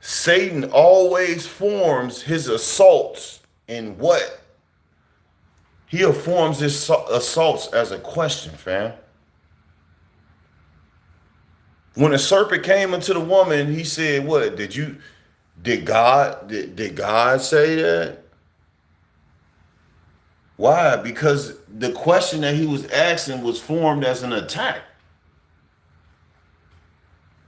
Satan always forms his assaults in what? He forms his assaults as a question, fam. When the serpent came into the woman, he said, what? Did God say that? Why? Because the question that he was asking was formed as an attack.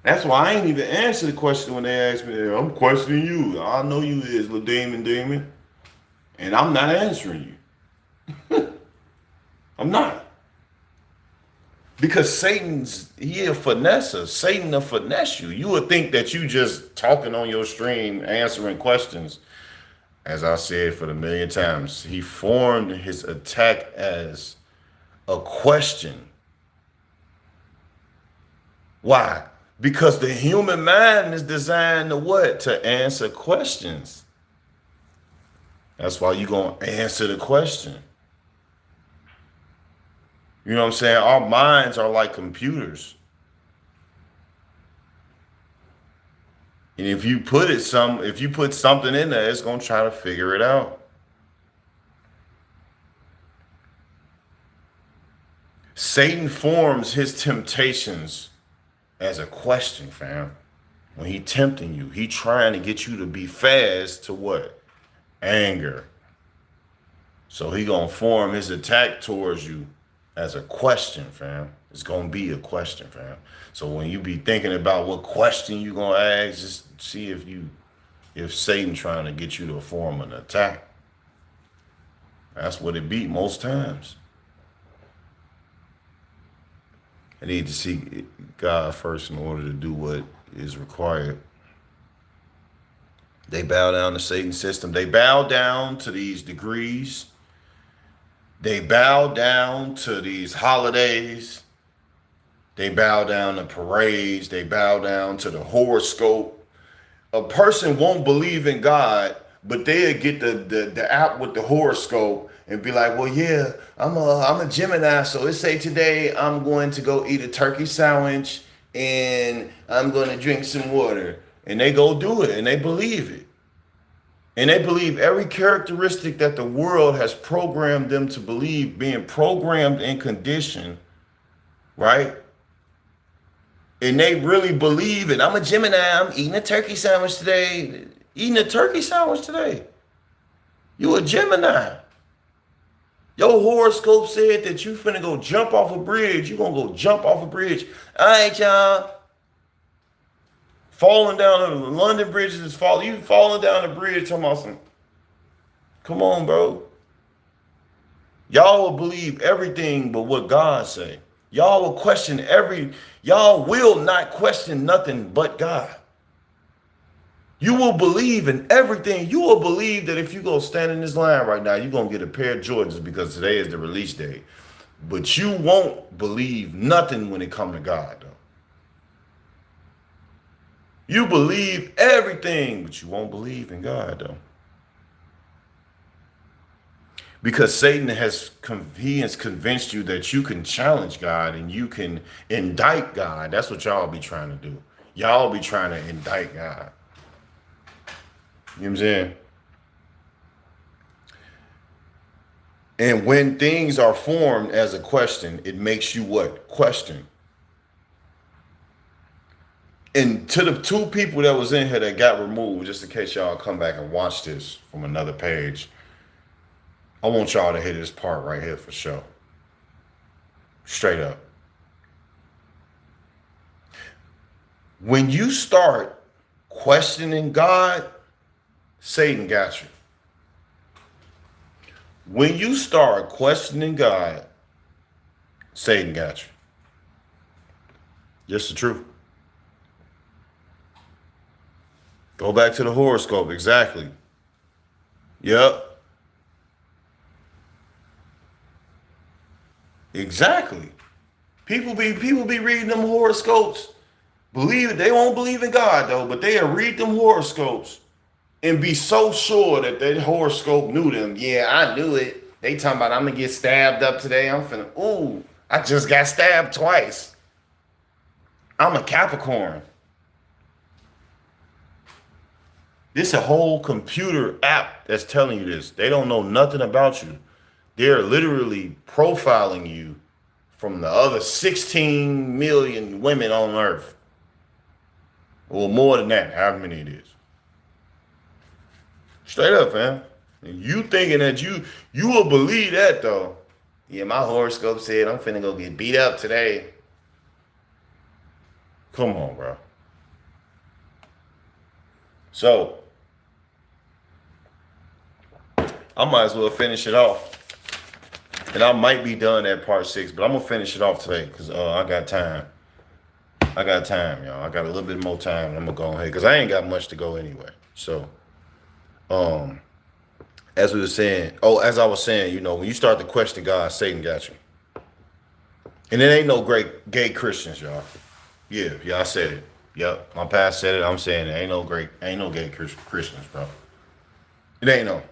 That's why I ain't even answer the question when they asked me, I'm questioning you. I know you is, little demon. And I'm not answering you. I'm not. Because he a finesser. Satan will finesse you. You would think that you just talking on your stream, answering questions. As I said for the million times, he formed his attack as a question. Why? Because the human mind is designed to what? To answer questions. That's why you're going to answer the question. You know what I'm saying? Our minds are like computers. And if you put something in there, it's going to try to figure it out. Satan forms his temptations as a question, fam. When he tempting you, he trying to get you to be fast to what? Anger. So he going to form his attack towards you as a question, fam. It's going to be a question, fam. So when you be thinking about what question you going to ask, just see if Satan trying to get you to form an attack. That's what it be most times. I need to seek God first in order to do what is required. They bow down to Satan's system. They bow down to these degrees. They bow down to these holidays. They bow down to parades. They bow down to the horoscope. A person won't believe in God, but they'll get the app with the horoscope and be like, well, yeah, I'm a Gemini, so let's say today I'm going to go eat a turkey sandwich and I'm going to drink some water. And they go do it and they believe it. And they believe every characteristic that the world has programmed them to believe, being programmed and conditioned, right? And they really believe it. I'm a Gemini. I'm eating a turkey sandwich today. Eating a turkey sandwich today. You a Gemini. Your horoscope said that you finna go jump off a bridge. You gonna go jump off a bridge. All right, y'all. Falling down the London bridges is falling. You falling down the bridge talking about some. Come on, bro. Y'all will believe everything but what God say. Y'all will question y'all will not question nothing but God. You will believe in everything. You will believe that if you go stand in this line right now, you're going to get a pair of Jordans because today is the release day. But you won't believe nothing when it comes to God, though. You believe everything, but you won't believe in God, though. Because Satan has convinced you that you can challenge God and you can indict God. That's what y'all be trying to do. Y'all be trying to indict God. You know what I'm saying? And when things are formed as a question, it makes you what? Question. And to the two people that was in here that got removed, just in case y'all come back and watch this from another page, I want y'all to hear this part right here for sure. Straight up. When you start questioning God, Satan got you. When you start questioning God, Satan got you. Just the truth. Go back to the horoscope. Exactly. Yep. Exactly. People be reading them horoscopes. Believe it. They won't believe in God though, but they'll read them horoscopes and be so sure that that horoscope knew them. Yeah, I knew it. They talking about I'm gonna get stabbed up today. I'm finna. Ooh, I just got stabbed twice. I'm a Capricorn. This is a whole computer app that's telling you this. They don't know nothing about you. They're literally profiling you from the other 16 million women on earth. Or more than that, however many it is. Straight up, fam. And you thinking that you will believe that though. Yeah, my horoscope said I'm finna go get beat up today. Come on, bro. So, I might as well finish it off. And I might be done at part 6, but I'm going to finish it off today because I got time. I got time, y'all. I got a little bit more time. And I'm going to go ahead because I ain't got much to go anyway. So, as we were saying, as I was saying, you know, when you start to question God, Satan got you. And it ain't no great gay Christians, y'all. Yeah, I said it. Yep, my past said it. I'm saying it. Ain't no gay Christians, bro. It ain't no.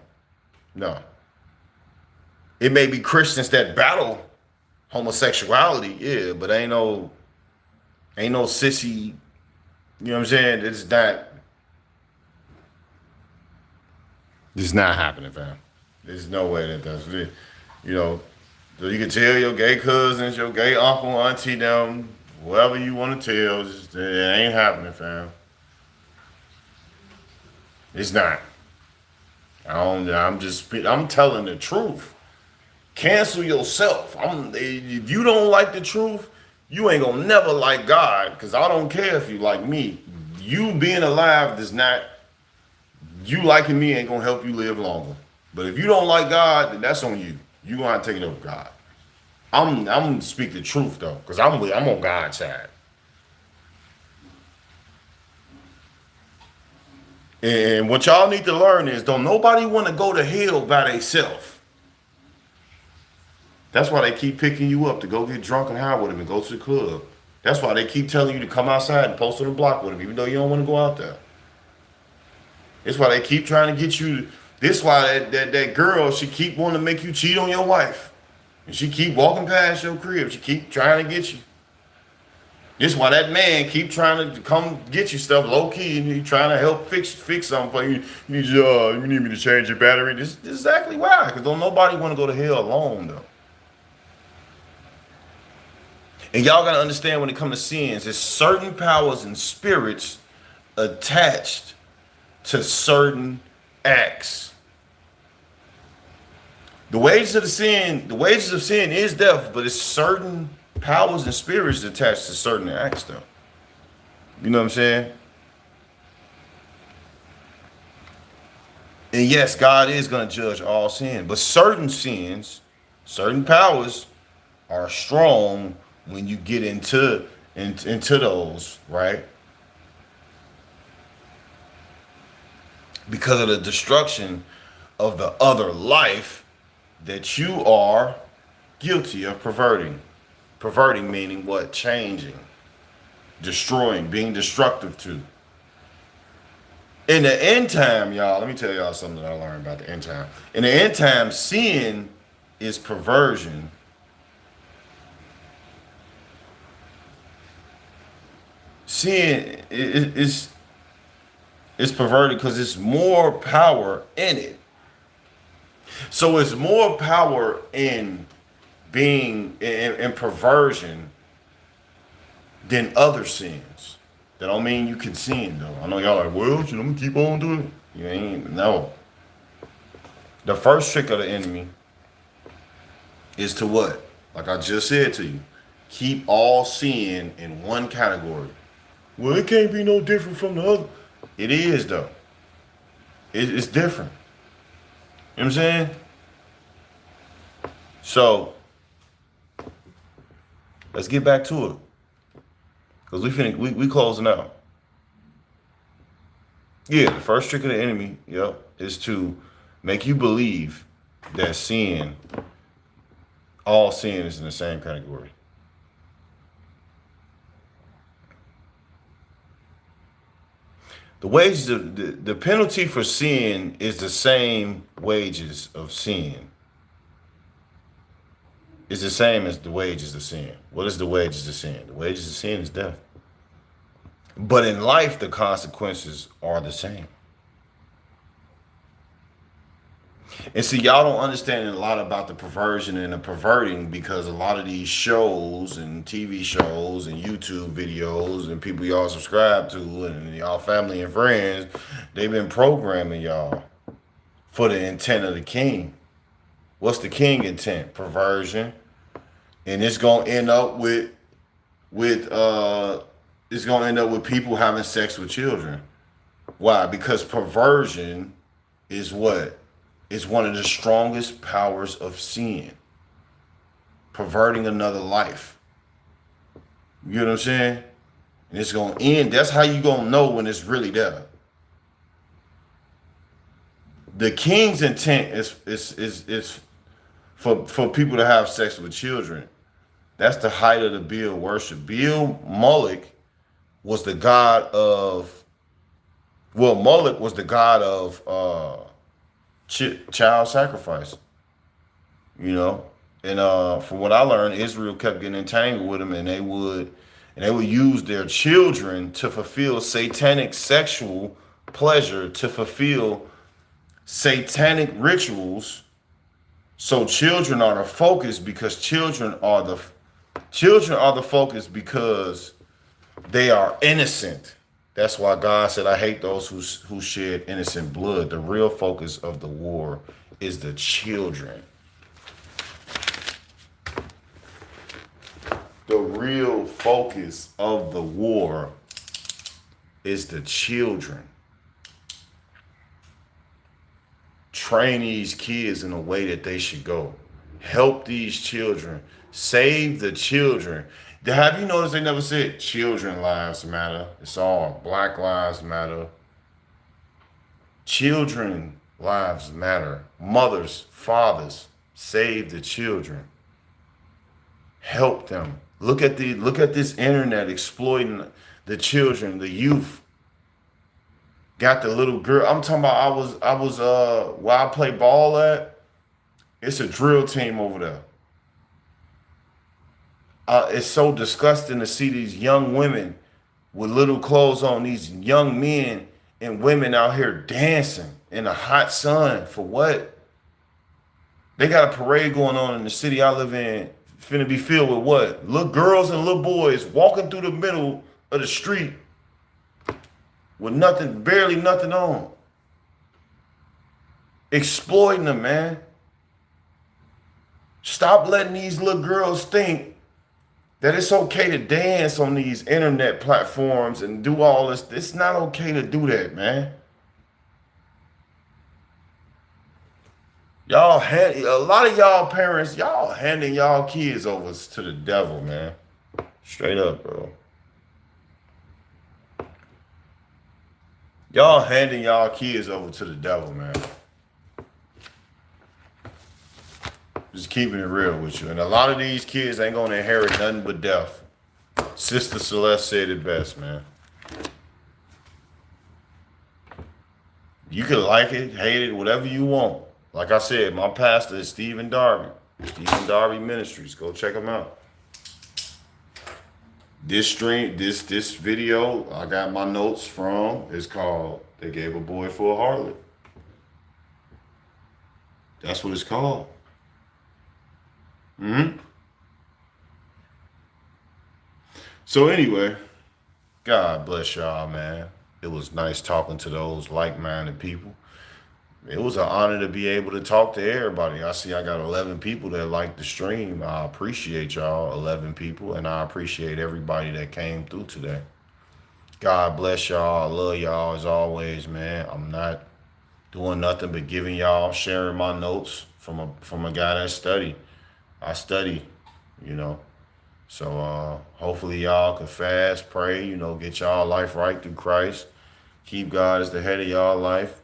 It may be Christians that battle homosexuality, yeah, but ain't no sissy, you know what I'm saying? It's not happening, fam. There's no way that does it. You know, so you can tell your gay cousins, your gay uncle, auntie, them, whoever you want to tell, just, it ain't happening, fam. It's not. I'm telling the truth. Cancel yourself. If you don't like the truth, you ain't gonna never like God. Because I don't care if you like me. You being alive does not. You liking me ain't gonna help you live longer. But if you don't like God, then that's on you. You gonna have to take it over God. I'm gonna speak the truth though, because I'm on God's side. And what y'all need to learn is don't nobody want to go to hell by themselves. That's why they keep picking you up to go get drunk and high with them and go to the club. That's why they keep telling you to come outside and post on the block with them, even though you don't want to go out there. That's why they keep trying to get you. This why that girl, she keep wanting to make you cheat on your wife. And she keep walking past your crib. She keep trying to get you. This why that man keep trying to come get you stuff low key, and he trying to help fix something for you. You need me to change your battery. This is exactly why, because don't nobody want to go to hell alone though. And y'all gotta understand when it comes to sins, there's certain powers and spirits attached to certain acts. The wages of sin is death, but it's certain powers and spirits attached to certain acts though. You know what I'm saying? And yes, God is gonna judge all sin, but certain sins, certain powers are strong when you get into those, right? Because of the destruction of the other life that you are guilty of perverting. Perverting meaning what? Changing, destroying, being destructive to. In the end time, y'all, let me tell y'all something that I learned about the end time. In the end time, sin is perversion. Sin is perverted because it's more power in it. So it's more power in being in perversion than other sins. That don't mean you can sin though. I know y'all like, well, you know, keep on doing it. You ain't no. The first trick of the enemy is to what? Like I just said to you, keep all sin in one category. Well, it can't be no different from the other. It is though. It's different. You know what I'm saying? So let's get back to it. Because we closing out. Yeah, the first trick of the enemy, is to make you believe that all sin is in the same category. The wages of the penalty for sin is the same wages of sin. It's the same as the wages of sin. What is the wages of sin? The wages of sin is death. But in life, the consequences are the same. And see, y'all don't understand a lot about the perversion and the perverting because a lot of these shows and TV shows and YouTube videos and people y'all subscribe to and y'all family and friends, they've been programming y'all for the intent of the king. What's the king intent? Perversion. And it's gonna end up with people having sex with children. Why? Because perversion is what? It's one of the strongest powers of sin. Perverting another life. You know what I'm saying? And it's gonna end. That's how you gonna know when it's really there. The king's intent is for people to have sex with children. That's the height of the Baal worship. Baal Moloch was the god of. Well, Moloch was the god of child sacrifice. You know, and from what I learned, Israel kept getting entangled with him, and they would use their children to fulfill satanic sexual pleasure, to fulfill satanic rituals. So children are the focus because children are the focus because they are innocent. That's why God said, I hate those who shed innocent blood. The real focus of the war is the children. The real focus of the war is the children. Train these kids in a way that they should go. Help these children. Save the children. Have you noticed they never said children lives matter? It's all Black lives matter. Children lives matter. Mothers, fathers, save the children. Help them. Look at this internet exploiting the children, the youth. Got the little girl. I'm talking about I was where I play ball at. It's a drill team over there. It's so disgusting to see these young women with little clothes on, these young men and women out here dancing in the hot sun. For what? They got a parade going on in the city I live in, finna be filled with what? Little girls and little boys walking through the middle of the street with nothing, barely nothing on. Exploiting them, man. Stop letting these little girls think that it's okay to dance on these internet platforms and do all this. It's not okay to do that, man. A lot of y'all parents, y'all handing y'all kids over to the devil, man. Straight up, bro. Y'all handing y'all kids over to the devil, man. Just keeping it real with you. And a lot of these kids ain't gonna inherit nothing but death. Sister Celeste said it best, man. You can like it, hate it, whatever you want. Like I said, my pastor is Stephen Darby. Stephen Darby Ministries. Go check him out. This video, I got my notes from. It's called "They Gave a Boy for a Harlot." That's what it's called. So anyway, God bless y'all, man. It was nice talking to those like-minded people. It was an honor to be able to talk to everybody. I see I got 11 people that like the stream. I appreciate y'all, 11 people, and I appreciate everybody that came through today. God bless y'all. I love y'all as always, man. I'm not doing nothing but giving y'all, sharing my notes from a guy that study. I study, you know. So hopefully y'all can fast, pray, get y'all life right through Christ. Keep God as the head of y'all life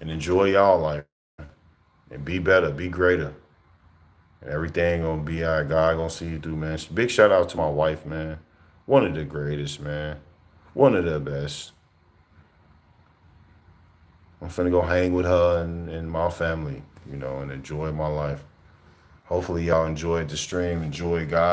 and enjoy y'all life. And be better, be greater. And everything gonna be all right. God gonna see you through, man. Big shout out to my wife, man. One of the greatest, man. One of the best. I'm finna go hang with her and my family, and enjoy my life. Hopefully y'all enjoyed the stream, enjoy God.